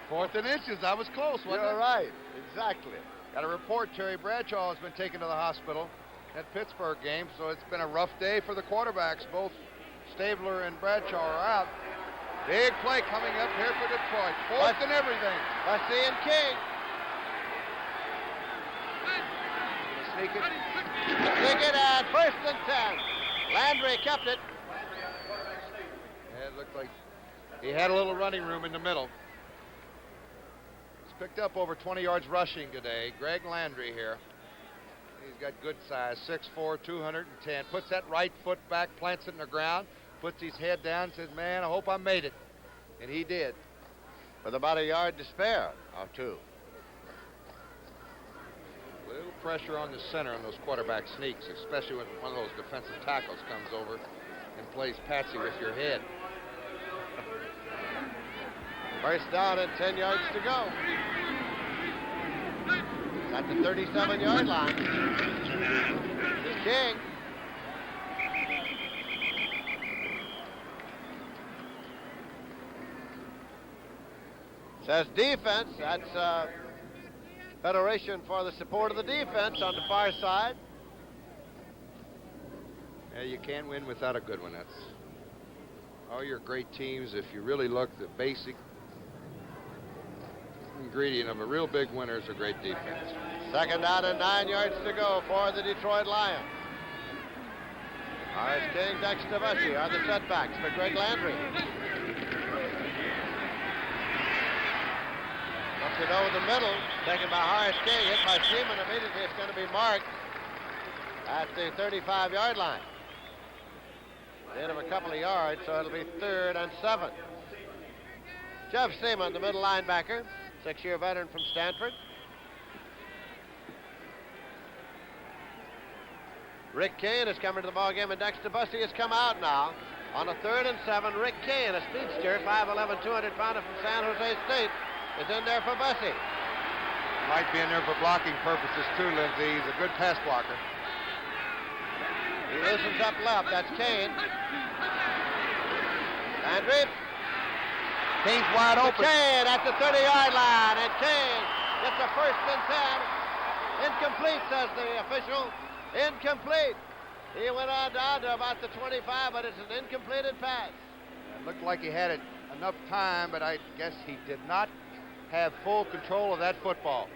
4th and inches. I was close, wasn't You're it? right. Exactly. Got a report Terry Bradshaw has been taken to the hospital at Pittsburgh game, so it's been a rough day for the quarterbacks. Both Stabler and Bradshaw are out. Big play coming up here for Detroit. 4th and everything. Bussey and King. Sneak it. Sneak it and 1st and 10. Landry kept it. Yeah, it looked like he had a little running room in the middle. He's picked up over 20 yards rushing today. Greg Landry here. He's got good size, 6'4", 210. Puts that right foot back, plants it in the ground, puts his head down, says, man, I hope I made it. And he did. With about a yard to spare, or 2. A little pressure on the center on those quarterback sneaks, especially when one of those defensive tackles comes over and plays patsy with your head. First down and 10 yards to go. It's at the 37-yard line. King. Says defense. That's Federation for the support of the defense on the far side. Yeah, you can't win without a good one. That's all your great teams. If you really look, the basic ingredient of a real big winner is a great defense. Second down and 9 yards to go for the Detroit Lions. Horace King, Dexter Bussey are the setbacks for Greg Landry. Dumps it over the middle, taken by Horace King, hit by Seaman. Immediately it's going to be marked at the 35-yard line. Gain of a couple of yards, so it'll be 3rd and 7. Jeff Seaman, the middle linebacker, 6-year veteran from Stanford. Rick Kane has come into the ballgame, and Dexter Bussey has come out now. On a 3rd and 7, Rick Kane, a speedster, 5'11", 200-pounder from San Jose State, is in there for Bussey. Might be in there for blocking purposes too, Lindsey. He's a good pass blocker. He loosens up left. That's Kane. Landry. Kane's wide open. Kane at the 30-yard line, and Kane gets a 1st and 10. Incomplete, says the official. Incomplete. He went on down to about the 25, but it's an incompleted pass. It looked like he had enough time, but I guess he did not have full control of that football.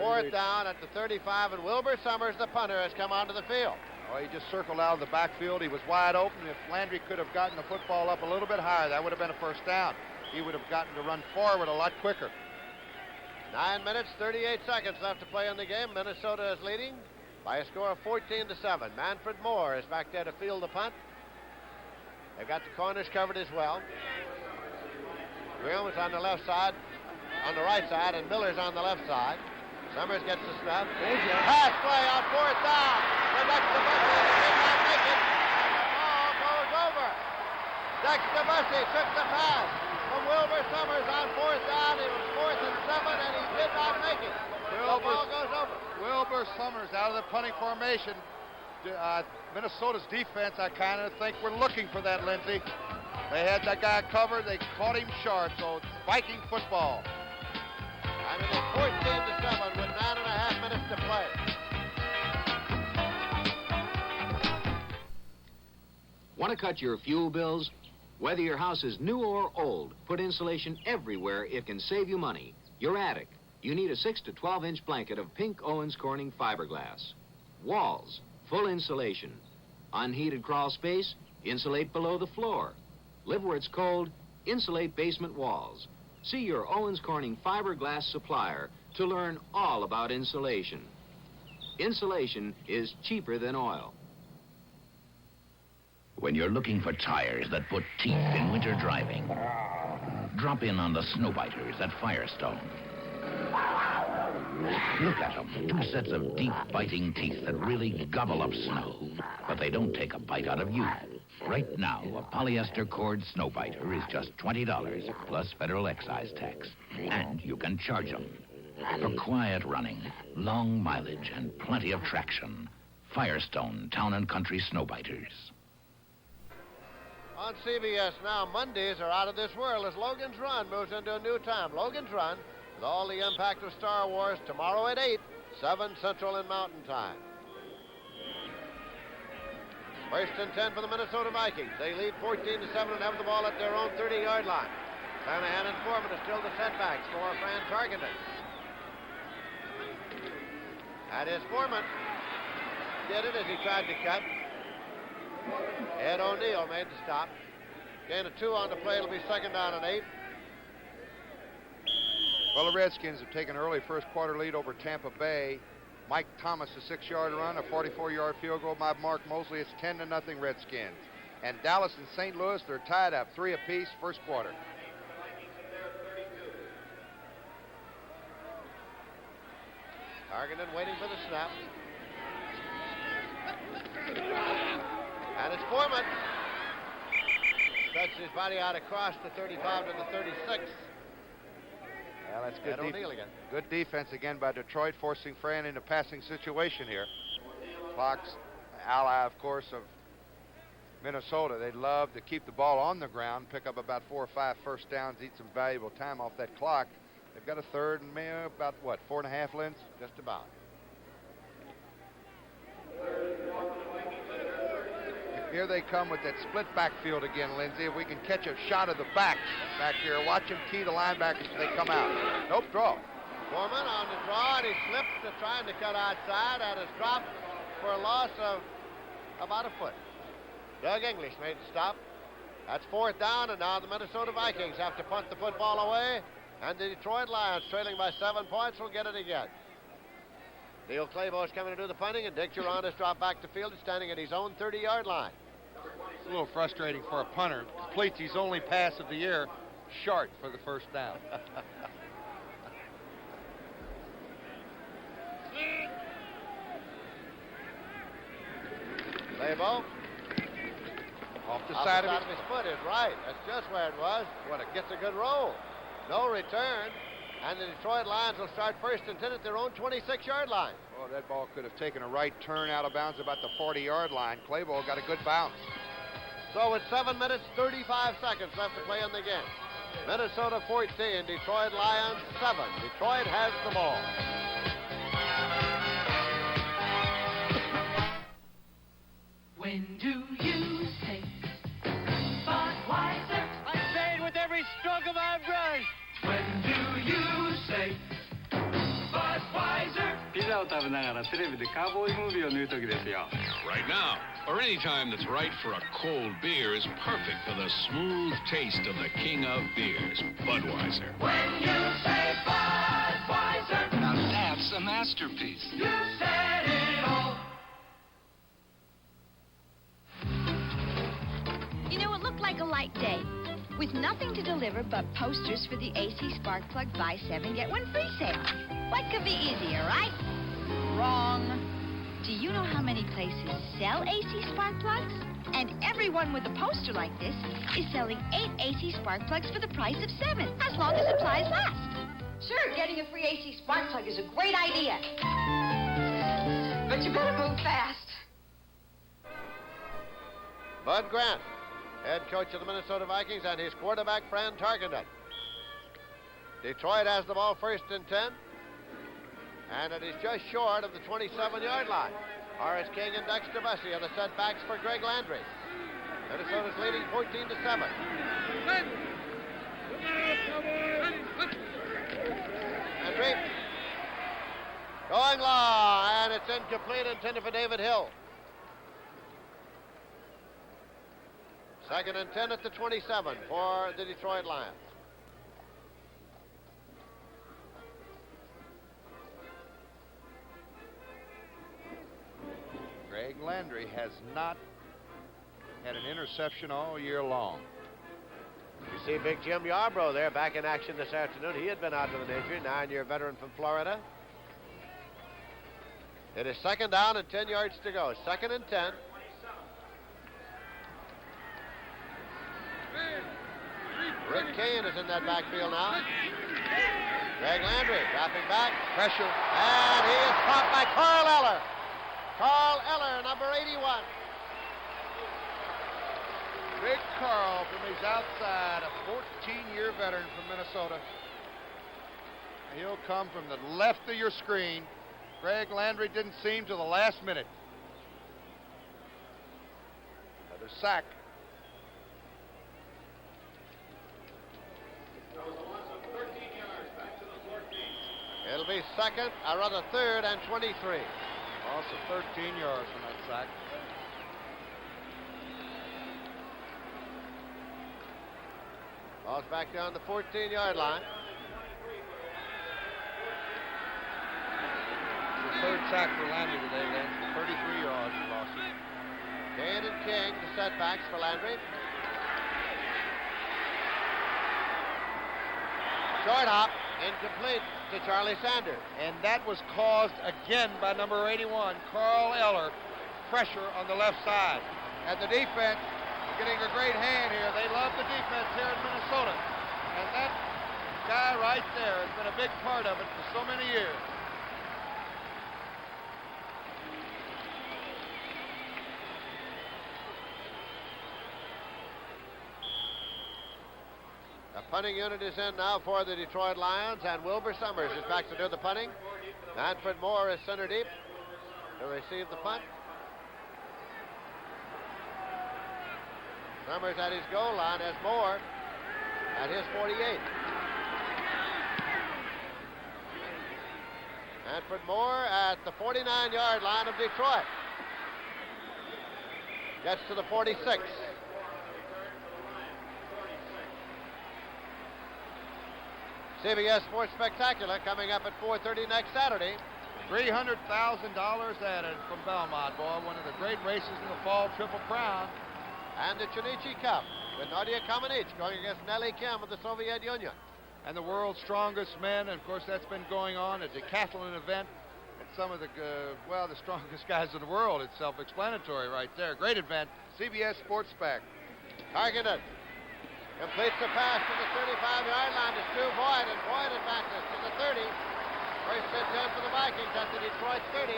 4th down at the 35, and Wilbur Summers, the punter, has come onto the field. Well, he just circled out of the backfield. He was wide open. If Landry could have gotten the football up a little bit higher, that would have been a 1st down. He would have gotten to run forward a lot quicker. 9 minutes, 38 seconds left to play in the game. Minnesota is leading by a score of 14-7. Manfred Moore is back there to field the punt. They've got the corners covered as well. Graham is on the left side, on the right side, and Miller's on the left side. Summers gets the snap. Pass play on 4th down. The Dexter Bussey did not make it. The ball goes over. Dexter Bussey took the pass from Wilbur Summers on 4th down. It was 4th and 7, and he did not make it. The ball goes over. Wilbur Summers out of the punting formation. Minnesota's defense, I kind of think we're looking for that, Lindsey. They had that guy covered. They caught him short, so Viking football. I mean, it's 14-7 with 9.5 minutes to play. Want to cut your fuel bills? Whether your house is new or old, put insulation everywhere. It can save you money. Your attic. You need a 6 to 12-inch blanket of pink Owens Corning fiberglass. Walls. Full insulation. Unheated crawl space. Insulate below the floor. Live where it's cold. Insulate basement walls. See your Owens Corning fiberglass supplier to learn all about insulation. Insulation is cheaper than oil. When you're looking for tires that put teeth in winter driving, drop in on the Snowbiters at Firestone. Look at them, 2 sets of deep, biting teeth that really gobble up snow. But they don't take a bite out of you. Right now, a polyester cord Snowbiter is just $20 plus federal excise tax. And you can charge them. For quiet running, long mileage, and plenty of traction, Firestone Town and Country Snowbiters. On CBS now, Mondays are out of this world as Logan's Run moves into a new time. Logan's Run, with all the impact of Star Wars, tomorrow at 8, 7 Central and Mountain Time. 1st and 10 for the Minnesota Vikings. They lead 14-7 and have the ball at their own 30-yard line. Shanahan and Foreman are still the setbacks for Fran Tarkenton. That is Foreman. Did it as he tried to cut. Ed O'Neill made the stop. Gain of 2 on the play. It'll be 2nd down and 8. Well, the Redskins have taken an early first quarter lead over Tampa Bay. Mike Thomas, a 6-yard run, a 44-yard field goal by Mark Mosley. It's 10-0 Redskins. And Dallas and St. Louis, they're tied up 3 apiece first quarter. Tarkenton waiting for the snap. And it's Foreman. Stretch his body out across the 35 to the 36. Well, that's good. Ed O'Neill again. Good defense again by Detroit, forcing Fran into passing situation here. Clock's ally, of course, of Minnesota. They'd love to keep the ball on the ground, pick up about 4 or 5 first downs, eat some valuable time off that clock. They've got a third and maybe about, what, 4.5, Linz? Just about. Here they come with that split backfield again, Lindsay. If we can catch a shot of the back here, watch him key the linebackers as they come out. Nope, draw. Foreman on the draw, and he slipped trying to cut outside, and has dropped for a loss of about a foot. Doug English made the stop. That's 4th down, and now the Minnesota Vikings have to punt the football away, and the Detroit Lions, trailing by 7 points, will get it again. Neil Claybo's coming to do the punting, and Dick Geron has dropped back to field and standing at his own 30-yard line. It's a little frustrating for a punter. Completes his only pass of the year, short for the first down. Claybo. Off the side of his foot is right. That's just where it was. What, it gets a good roll. No return. And the Detroit Lions will start 1st and 10 at their own 26-yard line. Oh, that ball could have taken a right turn out of bounds about the 40-yard line. Claybo got a good bounce. So with 7 minutes, 35 seconds left to play in the game. Minnesota 14, Detroit Lions 7. Detroit has the ball. When do you say Budweiser? I say it with every stroke of my brush. When do you say Budweiser? ピザを食べながらテレビでカーボーイムービーを見るときですよ。Right now, or any time that's right for a cold beer is perfect for the smooth taste of the king of beers, Budweiser. When you say Budweiser, Now that's a masterpiece. you said it all. You know, it looked like a light day, with nothing to deliver but posters for the AC Spark Plug Buy 7, Get 1 free sale. What could be easier, right? Wrong. Do you know how many places sell AC Spark Plugs? And everyone with a poster like this is selling 8 AC Spark Plugs for the price of 7, as long as supplies last. Sure, getting a free AC Spark Plug is a great idea. But you better move fast. Bud Grant, head coach of the Minnesota Vikings, and his quarterback, Fran Tarkenton. Detroit has the ball 1st and 10. And it is just short of the 27-yard line. Horace King and Dexter Bussey are the setbacks for Greg Landry. Minnesota's leading 14 to 7. Landry going long, and it's incomplete, intended for David Hill. 2nd and 10 at the 27 for the Detroit Lions. Greg Landry has not had an interception all year long. You see Big Jim Yarbrough there back in action this afternoon. He had been out with an injury, 9-year veteran from Florida. It is 2nd down and 10 yards to go. 2nd and 10. Rick Kane is in that backfield now. Greg Landry dropping back. Pressure. And he is caught by Carl Eller. Carl Eller, number 81. Big Carl from his outside, a 14-year veteran from Minnesota. He'll come from the left of your screen. Greg Landry didn't seem to the last minute. Another sack. It'll be 2nd, or rather 3rd and 23. Also 13 yards from that sack. Ball's back down the 14-yard line. The 3rd sack for Landry today, Lynn. 33 yards he lost. Kane and King, the setbacks for Landry. Short hop, incomplete to Charlie Sanders. And that was caused again by number 81, Carl Eller. Pressure on the left side. And the defense getting a great hand here. They love up the defense here in Minnesota. And that guy right there has been a big part of it for so many years. The punting unit is in now for the Detroit Lions, and Wilbur Summers is back to do the punting. Manfred Moore is center deep to receive the punt. Summers at his goal line as Moore at his 48. Manfred Moore at the 49-yard line of Detroit. Gets to the 46. CBS Sports Spectacular coming up at 4:30 next Saturday. $300,000 added from Belmont, boy. One of the great races in the fall, Triple Crown. And the Chunichi Cup with Nadia Comaneci going against Nelly Kim of the Soviet Union. And the world's strongest men, and of course that's been going on, a decathlon event. And some of the, the strongest guys in the world. It's self-explanatory right there. Great event. CBS Sports Spec. Targeted. Completes the pass to the 35-yard line to Stu Boyd, and Boyd advances to the 30. First and 10 for the Vikings at the Detroit 30.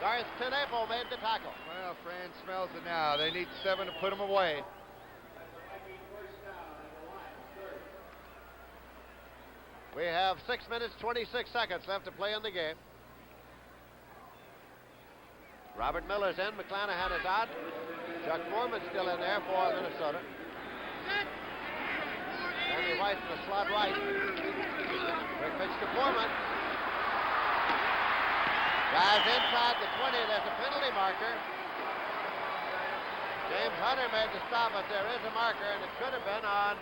Garth Tenepo made the tackle. Well, Fran smells it now. They need 7 to put them away. We have 6 minutes, 26 seconds left to play in the game. Robert Miller's in. McClanahan is out. Chuck Foreman's still in there for Minnesota. Sammy White in the slot right. Quick pitch to Foreman. Drives inside the 20. There's a penalty marker. James Hunter made the stop, but there is a marker, and it could have been on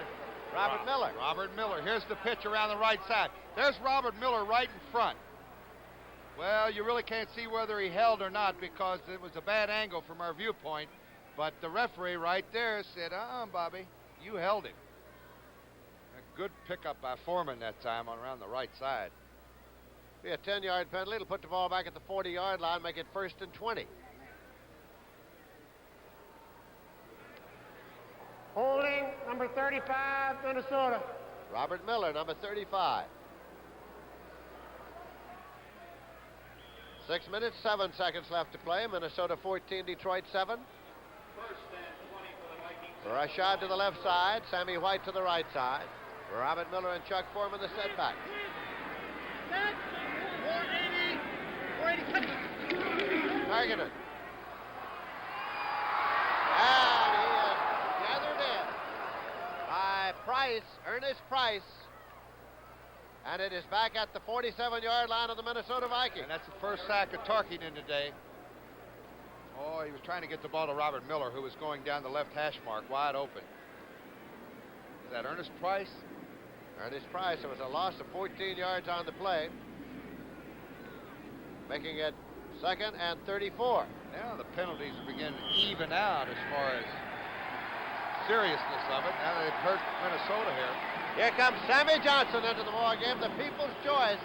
Robert Miller. Robert Miller. Here's the pitch around the right side. There's Robert Miller right in front. Well, you really can't see whether he held or not because it was a bad angle from our viewpoint. But the referee right there said, Bobby, you held him. A good pickup by Foreman that time on around the right side. Be a 10-yard penalty. It'll put the ball back at the 40-yard line, make it 1st and 20. Holding, number 35, Minnesota. Robert Miller, number 35. 6 minutes, 7 seconds left to play. Minnesota 14, Detroit 7. Rashad to the left side, Sammy White to the right side. Robert Miller and Chuck Foreman the setback. Targeted. And he is gathered in by Price, Ernest Price. And it is back at the 47-yard line of the Minnesota Vikings. And that's the first sack of Tarkington today. Oh, he was trying to get the ball to Robert Miller, who was going down the left hash mark, wide open. Is that Ernest Price? Ernest Price. It was a loss of 14 yards on the play, making it 2nd and 34. Now the penalties are beginning to even out as far as seriousness of it. Now they've hurt Minnesota here. Here comes Sammy Johnson into the ball game, the people's choice.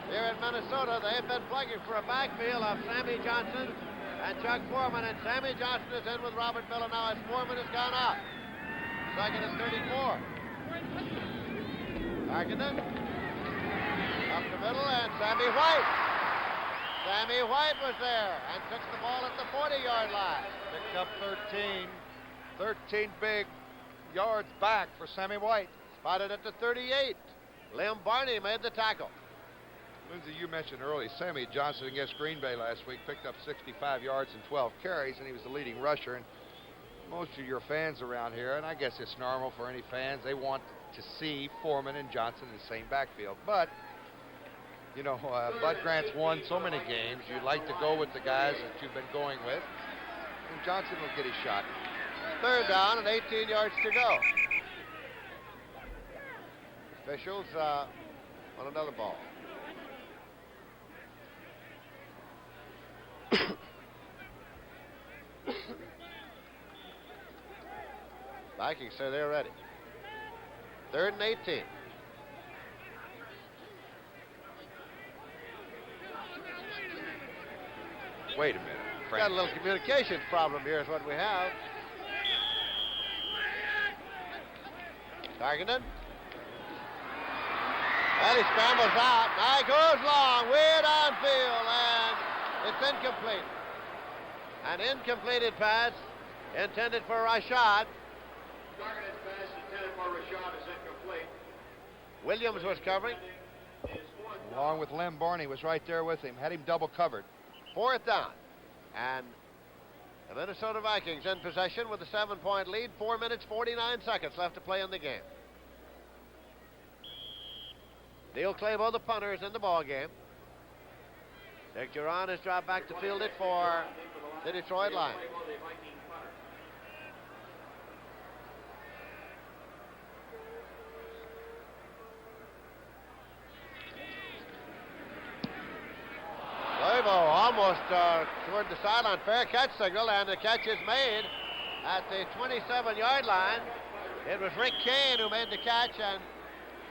Here in Minnesota, they've been plugging for a backfield of Sammy Johnson and Chuck Foreman, and Sammy Johnson is in with Robert Miller now as Foreman has gone out. 2nd and 34. Targeted. Up the middle, and Sammy White. Sammy White was there and took the ball at the 40-yard line. Picked up 13. 13 big yards back for Sammy White. Spotted at the 38. Lim Barney made the tackle. Lindsay, you mentioned earlier, Sammy Johnson against Green Bay last week picked up 65 yards and 12 carries, and he was the leading rusher. And most of your fans around here, and I guess it's normal for any fans, they want to see Foreman and Johnson in the same backfield. But, you know, Bud Grant's won so many games. You'd like to go with the guys that you've been going with, and Johnson will get his shot. 3rd down and 18 yards to go. Officials on another ball. Vikings say they're ready. 3rd and 18. Wait a minute, Frank. Got a little communications problem here is what we have. Tarkenton. Well, he scrambles out. Now he goes long, way downfield, and it's incomplete. An incompleted pass intended for Rashad. Targeted pass intended for Rashad is incomplete. Williams was covering. Along with Lem Barney was right there with him. Had him double covered. 4th down. And the Minnesota Vikings in possession with a 7-point lead. 4 minutes, 49 seconds left to play in the game. Neil Clabo, the punter, is in the ball game. Dick Duran has dropped back to field it for the Detroit Lions. Clabo almost toward the sideline. Fair catch signal, and the catch is made at the 27-yard line. It was Rick Kane who made the catch, and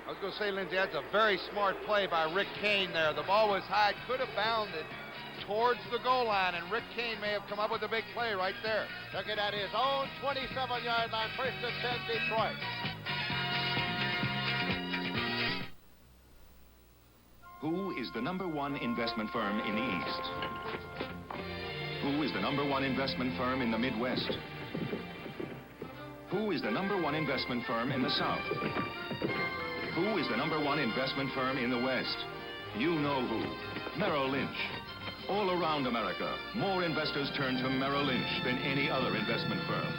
I was going to say, Lindsay, that's a very smart play by Rick Kane there. The ball was high, could have bounded towards the goal line, and Rick Kane may have come up with a big play right there. Took it at his own 27-yard line, 1st and 10, Detroit. Who is the #1 investment firm in the East? Who is the #1 investment firm in the Midwest? Who is the #1 investment firm in the South? Who is the #1 investment firm in the West? You know who. Merrill Lynch. All around America, more investors turn to Merrill Lynch than any other investment firm.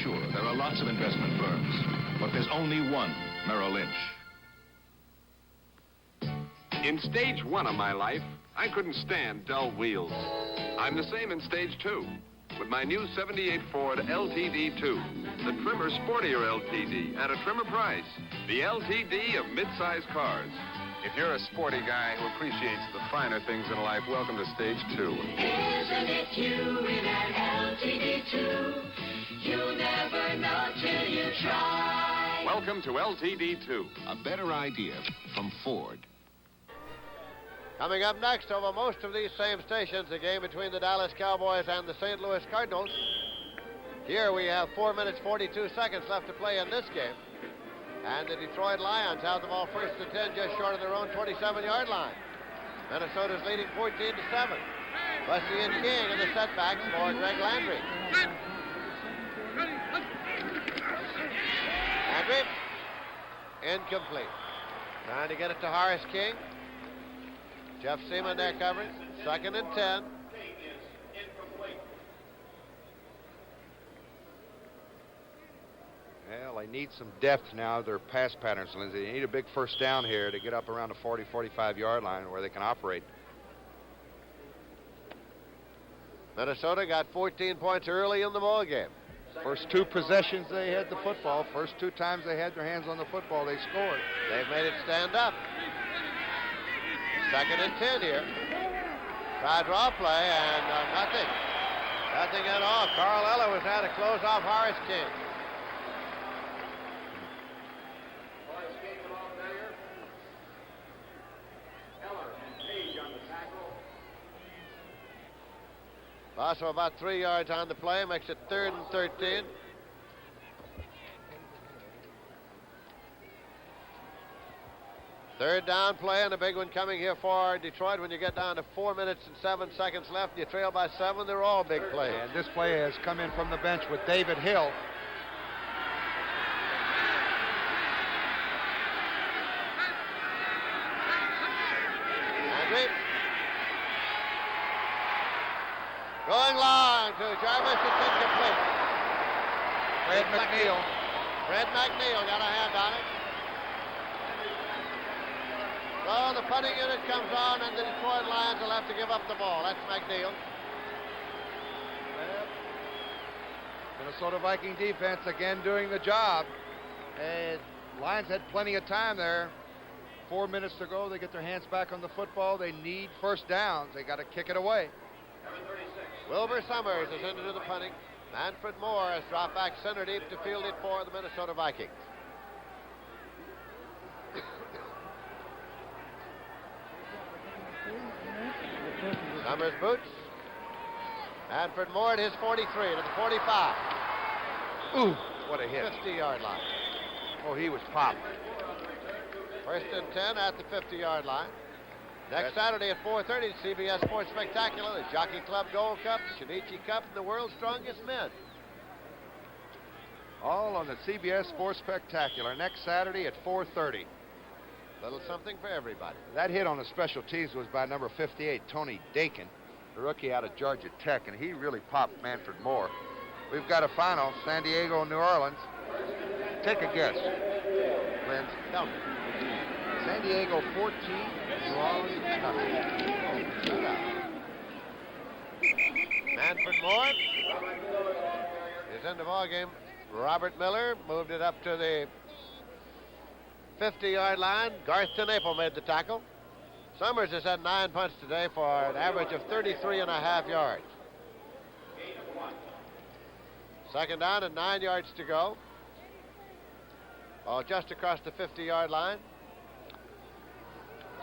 Sure, there are lots of investment firms, but there's only one Merrill Lynch. In stage 1 of my life, I couldn't stand dull wheels. I'm the same in stage 2. With my new 78 Ford LTD2, the trimmer sportier LTD at a trimmer price. The LTD of mid-size cars. If you're a sporty guy who appreciates the finer things in life, welcome to stage 2. Isn't it you in that LTD2? You'll never know till you try. Welcome to LTD2. A better idea from Ford. Coming up next over most of these same stations, the game between the Dallas Cowboys and the St. Louis Cardinals. Here we have 4 minutes, 42 seconds left to play in this game. And the Detroit Lions have the ball 1st and 10, just short of their own 27-yard line. Minnesota's leading 14-7. Bussey and King in the setbacks for Greg Landry. Landry, incomplete. Trying to get it to Horace King. Jeff Seaman there covering. 2nd and 10. Well, they need some depth now. Their pass patterns, Lindsay. They need a big 1st down here to get up around the 40, 45-yard line where they can operate. Minnesota got 14 points early in the ball game. First 2 possessions they had the football. First 2 times they had their hands on the football, they scored. They've made it stand up. 2nd and 10 here. Try draw play, and nothing. Nothing at all. Carl Eller was had to close off Horace King. Loss of about 3 yards on the play, makes it 3rd and 13. Third down play, and a big one coming here for Detroit when you get down to 4 minutes and 7 seconds left and you trail by 7. They're all big plays. And this play has come in from the bench with David Hill. Landry. Going long to Jarvis. It's incomplete. Fred McNeil. Fred McNeil got a hand on it. So the punting unit comes on, and the Detroit Lions will have to give up the ball. That's McNeil. Minnesota Viking defense again doing the job. Lions had plenty of time there. 4 minutes to go. They get their hands back on the football. They need 1st downs. They got to kick it away. Wilbur Summers is into the punting. Manfred Moore has dropped back center deep to field it for the Minnesota Vikings. Summers boots. Manfred Moore at his 43 to the 45. Ooh, what a hit. 50-yard line. Oh, he was popped. First and 10 at the 50-yard line. Next Saturday at 4:30, CBS Sports Spectacular, the Jockey Club Gold Cup, the Shinichi Cup, and the World's Strongest Men. All on the CBS Sports Spectacular next Saturday at 4:30. Little something for everybody. That hit on the special teams was by number 58, Tony Dakin, the rookie out of Georgia Tech, and he really popped Manfred Moore. We've got a final, San Diego, New Orleans. Take a guess, Lynn. Tell me. San Diego 14, New Orleans nothing. Manfred Moore is in the ball game. Robert Miller moved it up to the 50-yard line. Garth Tenaple made the tackle. Summers has had 9 punts today for an average of 33.5 yards. Second down and 9 yards to go. Ball just across the 50-yard line.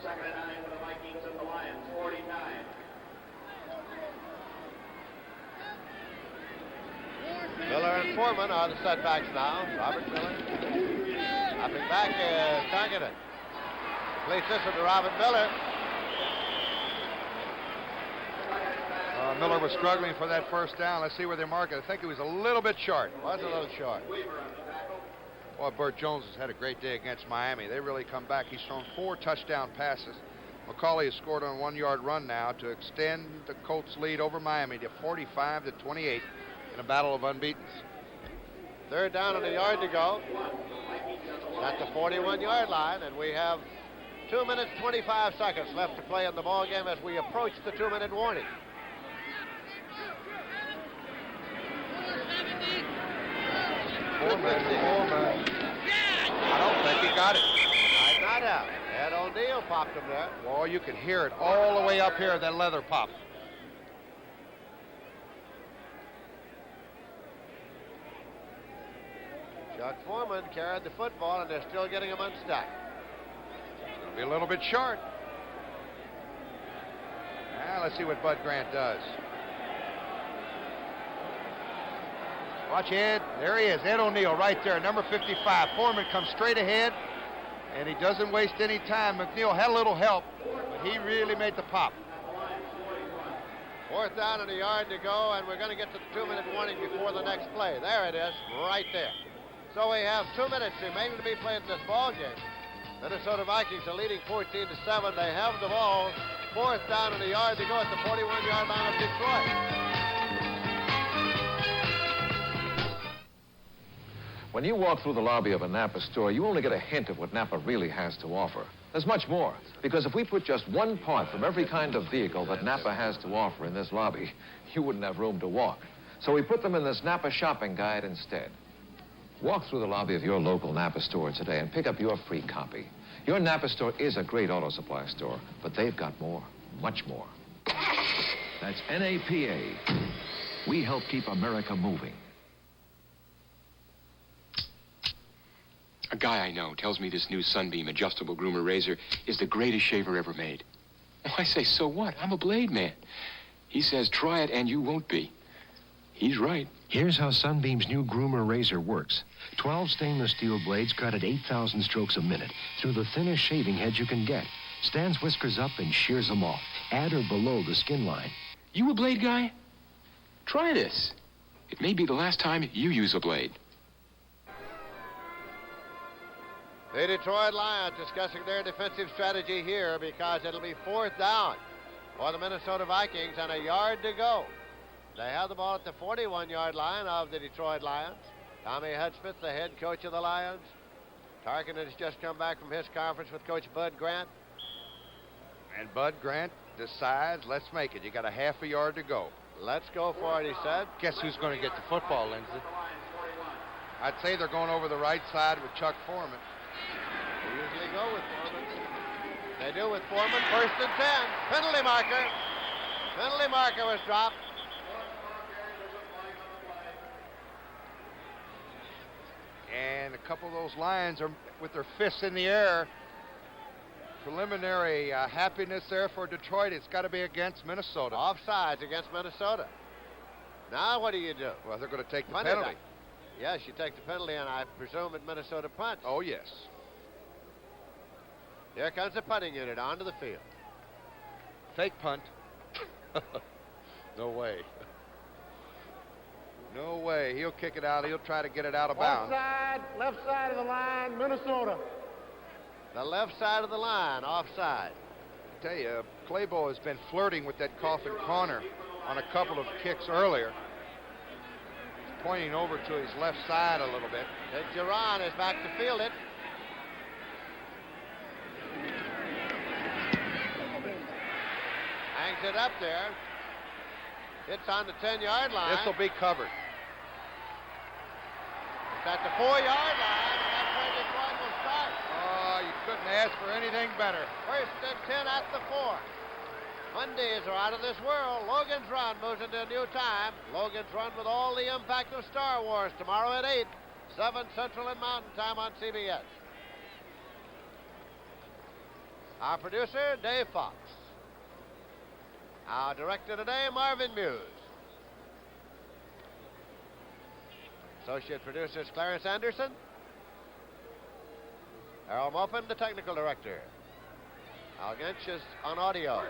Second and 9 for the Vikings and the Lions, 49. Miller and Foreman are the setbacks now. Robert Miller hopping back is targeted. Completes this one to Robert Miller. Miller was struggling for that first down. Let's see where they mark it. I think he was a little bit short. Was a little short. Boy, Burt Jones has had a great day against Miami. They really come back. He's thrown 4 touchdown passes. McCauley has scored on a 1-yard run now to extend the Colts' lead over Miami to 45-28 in a battle of unbeatens. Third down and a yard to go at the 41-yard line, and we have 2 minutes 25 seconds left to play in the ball game as we approach the 2-minute warning. Foreman. I don't think he got it. Might not have. Ed O'Neill popped him there. Well, you can hear it all the way up here, that leather pop. Chuck Foreman carried the football, and they're still getting him unstuck. It'll be a little bit short. Now, let's see what Bud Grant does. Watch Ed. There he is, Ed O'Neill right there, number 55. Foreman comes straight ahead, and he doesn't waste any time. McNeil had a little help, but he really made the pop. Fourth down and a yard to go, and we're going to get to the 2-minute warning before the next play. There it is, right there. So we have 2 minutes remaining to be played in this ball game. Minnesota Vikings are leading 14-7. They have the ball. Fourth down and a yard to go at the 41-yard line of Detroit. When you walk through the lobby of a Napa store, you only get a hint of what Napa really has to offer. There's much more, because if we put just one part from every kind of vehicle that Napa has to offer in this lobby, you wouldn't have room to walk. So we put them in this Napa shopping guide instead. Walk through the lobby of your local Napa store today and pick up your free copy. Your Napa store is a great auto supply store, but they've got more, much more. That's NAPA. We help keep America moving. A guy I know tells me this new Sunbeam adjustable groomer razor is the greatest shaver ever made. Well, I say, so what? I'm a blade man. He says, try it and you won't be. He's right. Here's how Sunbeam's new groomer razor works. 12 stainless steel blades cut at 8,000 strokes a minute through the thinnest shaving head you can get. Stands whiskers up and shears them off, at or below the skin line. You a blade guy? Try this. It may be the last time you use a blade. The Detroit Lions discussing their defensive strategy here because it'll be fourth down for the Minnesota Vikings and a yard to go. They have the ball at the 41-yard line of the Detroit Lions. Tommy Hudspeth, the head coach of the Lions. Tarkin has just come back from his conference with Coach Bud Grant. And Bud Grant decides, let's make it. You got a half a yard to go. Let's go for it, he said. Guess who's going to get the football, Lindsay? I'd say they're going over the right side with Chuck Foreman. They usually go with Foreman. They do with Foreman. First and 10. Penalty marker. Penalty marker was dropped. And a couple of those Lions are with their fists in the air. Preliminary happiness there for Detroit. It's got to be against Minnesota. Offsides against Minnesota. Now what do you do? Well, they're going to take the penalty. Yes, you take the penalty, and I presume at Minnesota punt. Oh, yes. Here comes the punting unit onto the field. Fake punt. No way. No way. He'll kick it out. He'll try to get it out of bounds. Offside, left side of the line, Minnesota. The left side of the line, offside. I tell you, Claybo has been flirting with that coffin corner on a couple of kicks earlier. He's pointing over to his left side a little bit. Duran is back to field it. Hangs it up there. It's on the 10-yard line. This will be covered. It's at the 4-yard line, and that's where Detroit will start. Oh, you couldn't ask for anything better. First and 10 at the 4. Mondays are out of this world. Logan's Run moves into a new time. Logan's Run with all the impact of Star Wars tomorrow at 8, 7 Central and Mountain Time on CBS. Our producer, Dave Fox. Our director today, Marvin Muse. Associate producers, Clarence Anderson. Errol Mopin, the technical director. Al Gensch is on audio.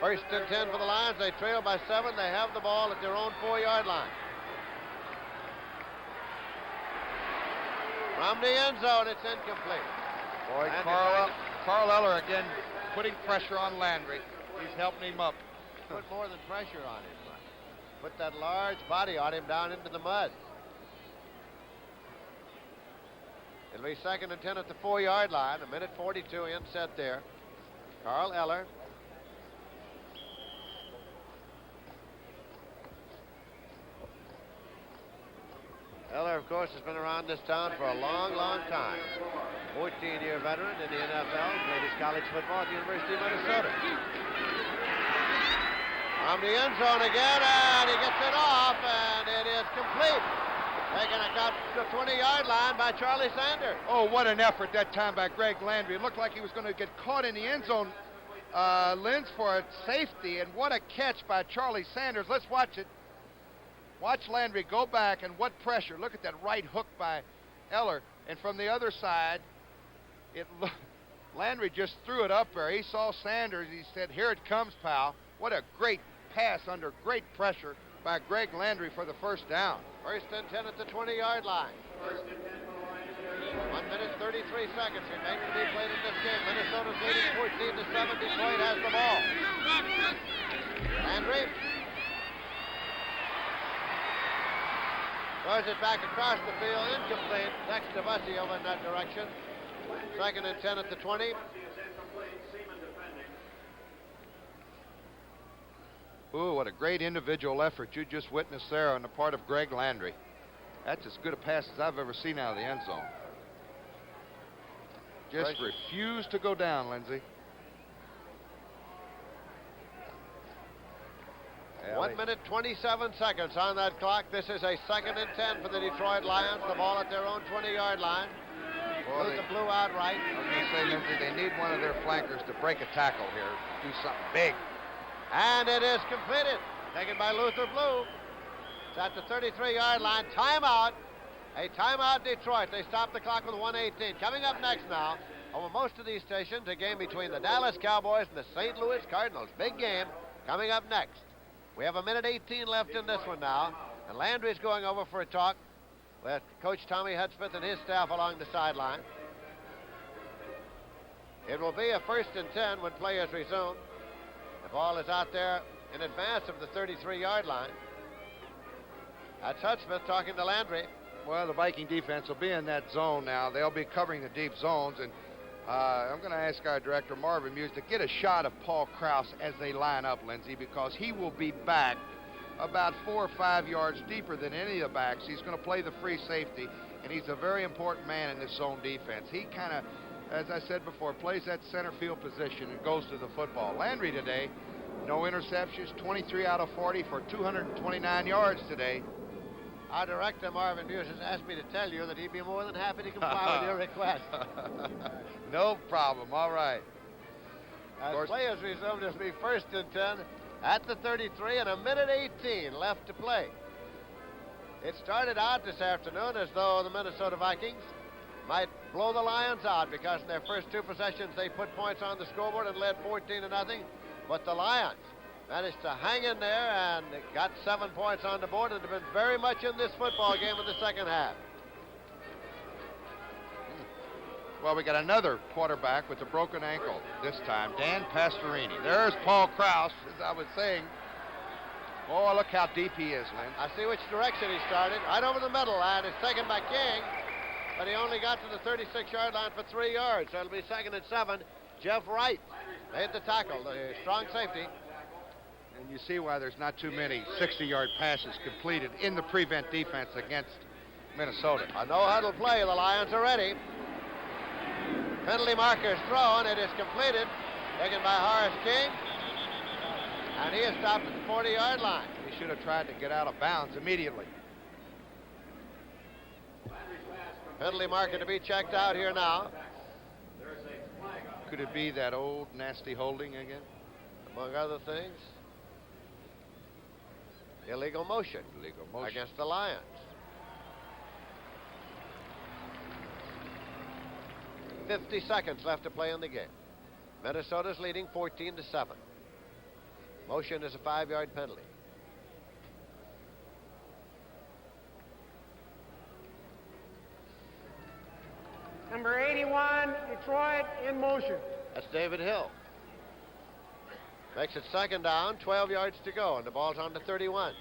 First and 10 for the Lions. They trail by 7. They have the ball at their own 4-yard line. From the end zone, it's incomplete. Boy, Carl Eller again putting pressure on Landry. He's helping him up. Put more than pressure on him. Put that large body on him down into the mud. It'll be second and 10 at the 4-yard line. 1:42 in set there. Carl Eller. Eller, of course, has been around this town for a long, long time. 14-year veteran in the NFL, played his college football at the University of Minnesota. From the end zone again, and he gets it off, and it is complete. Taken across the 20-yard line by Charlie Sanders. Oh, what an effort that time by Greg Landry. It looked like he was going to get caught in the end zone, Lens, for a safety, and what a catch by Charlie Sanders. Let's watch it. Watch Landry go back, and what pressure. Look at that right hook by Eller. And from the other side, Landry just threw it up there. He saw Sanders. He said, "Here it comes, pal." What a great pass under great pressure by Greg Landry for the first down. First and 10 at the 20-yard line. 1 minute, 33 seconds remain to be played in this game. Minnesota's leading 14-7. Detroit has the ball. Landry throws it back across the field, incomplete. Next to Bussey over in that direction. Second and 10 at the 20. Ooh, what a great individual effort you just witnessed there on the part of Greg Landry. That's as good a pass as I've ever seen out of the end zone. Just refused to go down, Lindsey. 1 minute, 27 seconds on that clock. This is a second and 10 for the Detroit Lions. The ball at their own 20-yard line. Luther blew out right. I was going to say, Lindsey, they need one of their flankers to break a tackle here. Do something big. And it is completed. Taken by Luther Blue. It's at the 33-yard line. Timeout. A timeout, Detroit. They stop the clock with 1:18. Coming up next now, over most of these stations, a game between the Dallas Cowboys and the St. Louis Cardinals. Big game coming up next. We have 1:18 left in this one now. And Landry's going over for a talk with Coach Tommy Hudspeth and his staff along the sideline. It will be a first and 10 when players resume. The ball is out there in advance of the 33-yard line. That's Hudspeth talking to Landry. Well, the Viking defense will be in that zone now. They'll be covering the deep zones, and I'm going to ask our director, Marvin Muse, to get a shot of Paul Krause as they line up, Lindsey, because he will be back about 4 or 5 yards deeper than any of the backs. He's going to play the free safety, and he's a very important man in this zone defense. He kind of, as I said before, plays that center field position and goes to the football. Landry today, no interceptions, 23 out of 40 for 229 yards today. Our director, Marvin Muse, has asked me to tell you that he'd be more than happy to comply with your request. No problem. All right. As players resume, this will be first and 10 at the 33 and 1:18 left to play. It started out this afternoon as though the Minnesota Vikings might blow the Lions out because in their first two possessions they put points on the scoreboard and led 14-0. But the Lions managed to hang in there and got 7 points on the board and have been very much in this football game in the second half. Well, we got another quarterback with a broken ankle this time, Dan Pastorini. There's Paul Krause, as I was saying. Oh, look how deep he is, Lynn. I see which direction he started. Right over the middle, and it's taken by King. But he only got to the 36-yard line for 3 yards. So it'll be 2nd and 7. Jeff Wright made the tackle, the strong safety. And you see why there's not too many 60-yard passes completed in the prevent defense against Minnesota. A no-huddle play. The Lions are ready. Penalty marker's thrown. It is completed. Taken by Horace King. And he is stopped at the 40-yard line. He should have tried to get out of bounds immediately. Penalty marker to be checked out here now. Could it be that old nasty holding again? Among other things, illegal motion against the Lions. .50 seconds left to play in the game. Minnesota's leading 14-7. Motion is a 5-yard penalty. Number 81, Detroit, in motion. That's David Hill. Makes it 2nd down, 12 yards to go, and the ball's on to 31.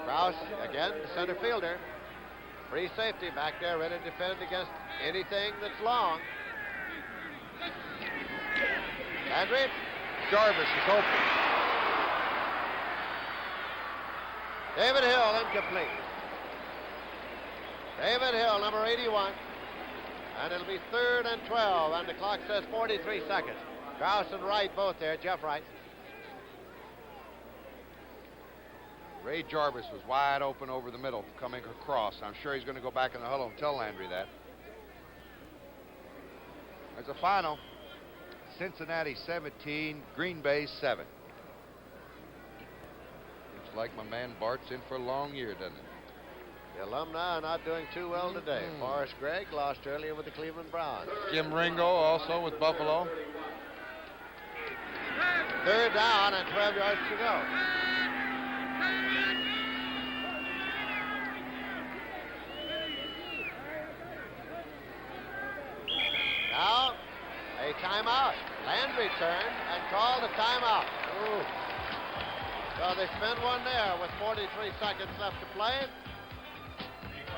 Krause, again, the center fielder. Free safety back there, ready to defend against anything that's long. Landry. Jarvis is open. David Hill, incomplete. David Hill, number 81. And it'll be 3rd and 12, and the clock says 43 seconds. Krause and Wright both there, Jeff Wright. Ray Jarvis was wide open over the middle coming across. I'm sure he's going to go back in the huddle and tell Landry that. There's a final. Cincinnati 17, Green Bay 7. Looks like my man Bart's in for a long year, doesn't it? The alumni are not doing too well today. Forrest Gregg lost earlier with the Cleveland Browns. Jim Ringo also with Buffalo. 3rd down and 12 yards to go. Now, a timeout. Landry turned and called a timeout. Ooh. So they spend one there with 43 seconds left to play.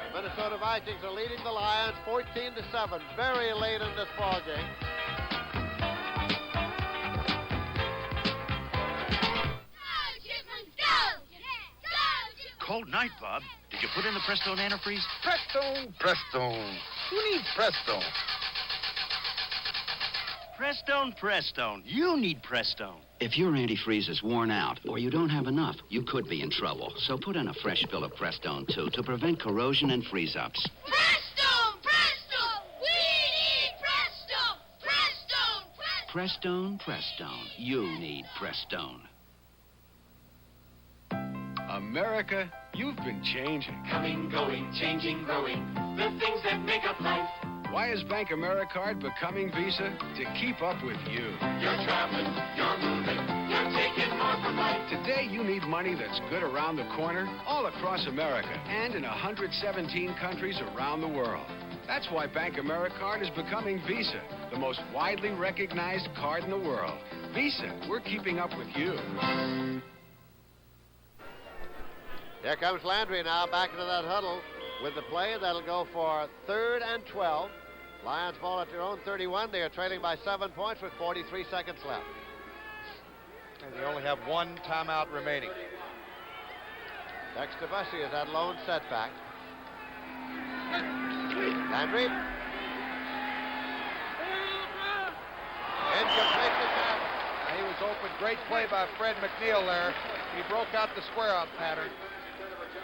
The Minnesota Vikings are leading the Lions 14-7, very late in this ball game. Cold night, Bob. Did you put in the Presto antifreeze? Presto, Presto. Who needs Presto? Prestone. You need Prestone. If your antifreeze is worn out or you don't have enough, you could be in trouble. So put in a fresh fill of Prestone, too, to prevent corrosion and freeze-ups. Prestone! We need Prestone! Prestone. You need Prestone. America, you've been changing. Coming, going, changing, growing. The things that make up life. Why is Bank AmeriCard becoming Visa? To keep up with you. You're traveling, you're moving, you're taking more from life. Today, you need money that's good around the corner, all across America, and in 117 countries around the world. That's why Bank AmeriCard is becoming Visa, the most widely recognized card in the world. Visa, we're keeping up with you. Here comes Landry now back into that huddle with the play. That'll go for 3rd and 12. Lions ball at their own 31. They are trailing by 7 points with 43 seconds left. And they only have one timeout remaining. Dexter Bussey is that lone setback. Landry. Incomplete to Travis. He was open. Great play by Fred McNeil there. He broke out the square out pattern.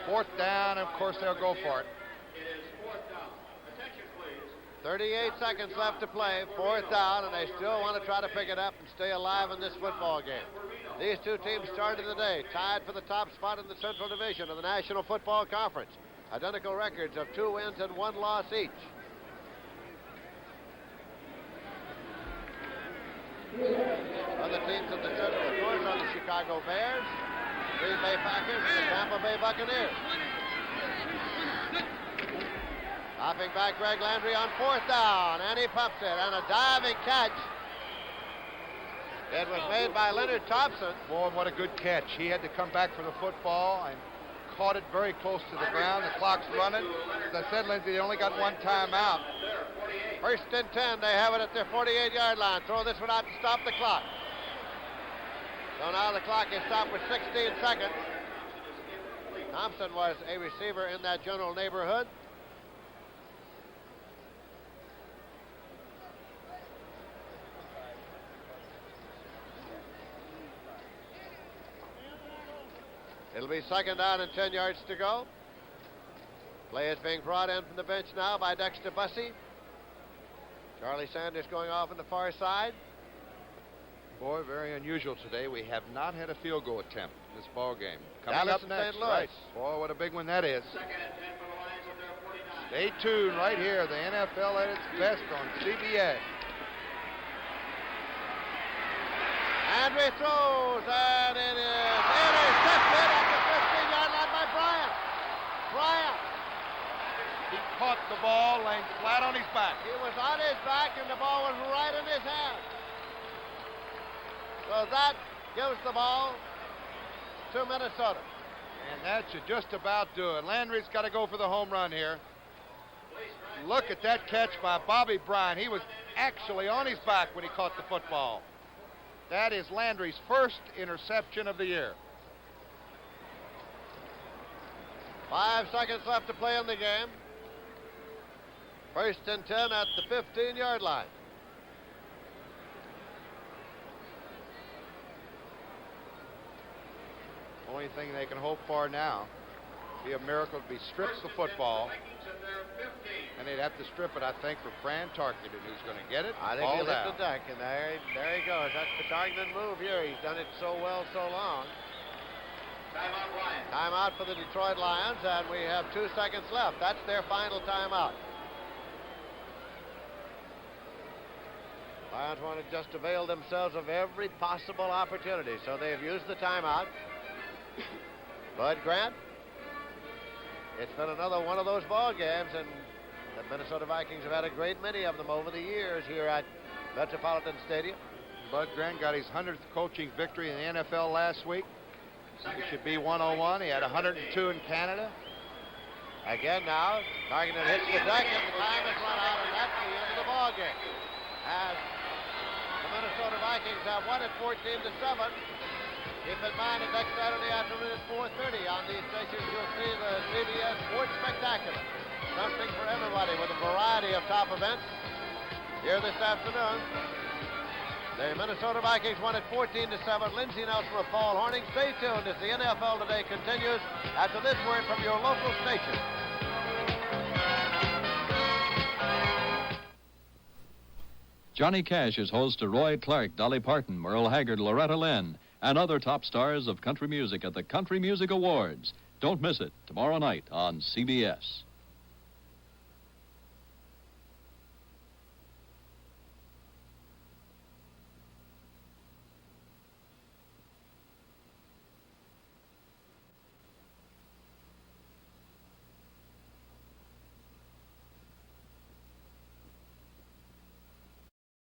4th down, and of course they'll go for it. 38 seconds left to play, 4th down, and they still want to try to pick it up and stay alive in this football game. These two teams started the day tied for the top spot in the Central Division of the National Football Conference. Identical records of 2 wins and 1 loss each. Other teams in the Central, of course, are the Chicago Bears, Green Bay Packers, and the Tampa Bay Buccaneers. Dropping back Greg Landry on 4th down, and he pumps it, and a diving catch. It was made by Leonard Thompson. Boy, what a good catch. He had to come back for the football and caught it very close to the ground. The clock's running. As I said, Lindsay, they only got 1 timeout. 1st and 10, they have it at their 48-yard line. Throw this one out and stop the clock. So now the clock is stopped with 16 seconds. Thompson was a receiver in that general neighborhood. It'll be 2nd down and 10 yards to go. Play is being brought in from the bench now by Dexter Bussey. Charlie Sanders going off on the far side. Boy, very unusual today. We have not had a field goal attempt in this ball game. Coming Dallas up and next, St. Louis. Right. Boy, what a big one that is. Stay tuned right here. The NFL at its best on CBS. Andre throws, and it is intercepted at the 15-yard line by Bryant. Bryant. He caught the ball laying flat on his back. He was on his back, and the ball was right in his hand. So that gives the ball to Minnesota. And that should just about do it. Landry's got to go for the home run here. Look at that catch by Bobby Bryant. He was actually on his back when he caught the football. That is Landry's first interception of the year. 5 seconds left to play in the game. 1st and 10 at the 15-yard line. Only thing they can hope for now would be a miracle to be stripped the football. And they'd have to strip it, I think, for Fran Tarkenton, who's going to get it. I think he'll hit the deck, and there he goes. That's the Tarkenton move here. He's done it so well so long. Timeout for the Detroit Lions, and we have 2 seconds left. That's their final timeout. Lions want to just avail themselves of every possible opportunity, so they've used the timeout. Bud Grant, it's been another one of those ball games, and the Minnesota Vikings have had a great many of them over the years here at Metropolitan Stadium. Bud Grant got his 100th coaching victory in the NFL last week. He should be 101. He had 102 in Canada. Again now, Tarkenton hits the deck, and the time has run out, and that's the end of the ball game. As the Minnesota Vikings have won it 14-7. Keep in mind that next Saturday afternoon at 4:30 on these stations, you'll see the CBS Sports Spectacular. Something for everybody with a variety of top events. Here this afternoon, the Minnesota Vikings won it 14-7. Lindsey Nelson with Paul Horning. Stay tuned as the NFL Today continues after this word from your local station. Johnny Cash is host to Roy Clark, Dolly Parton, Merle Haggard, Loretta Lynn, and other top stars of country music at the Country Music Awards. Don't miss it tomorrow night on CBS.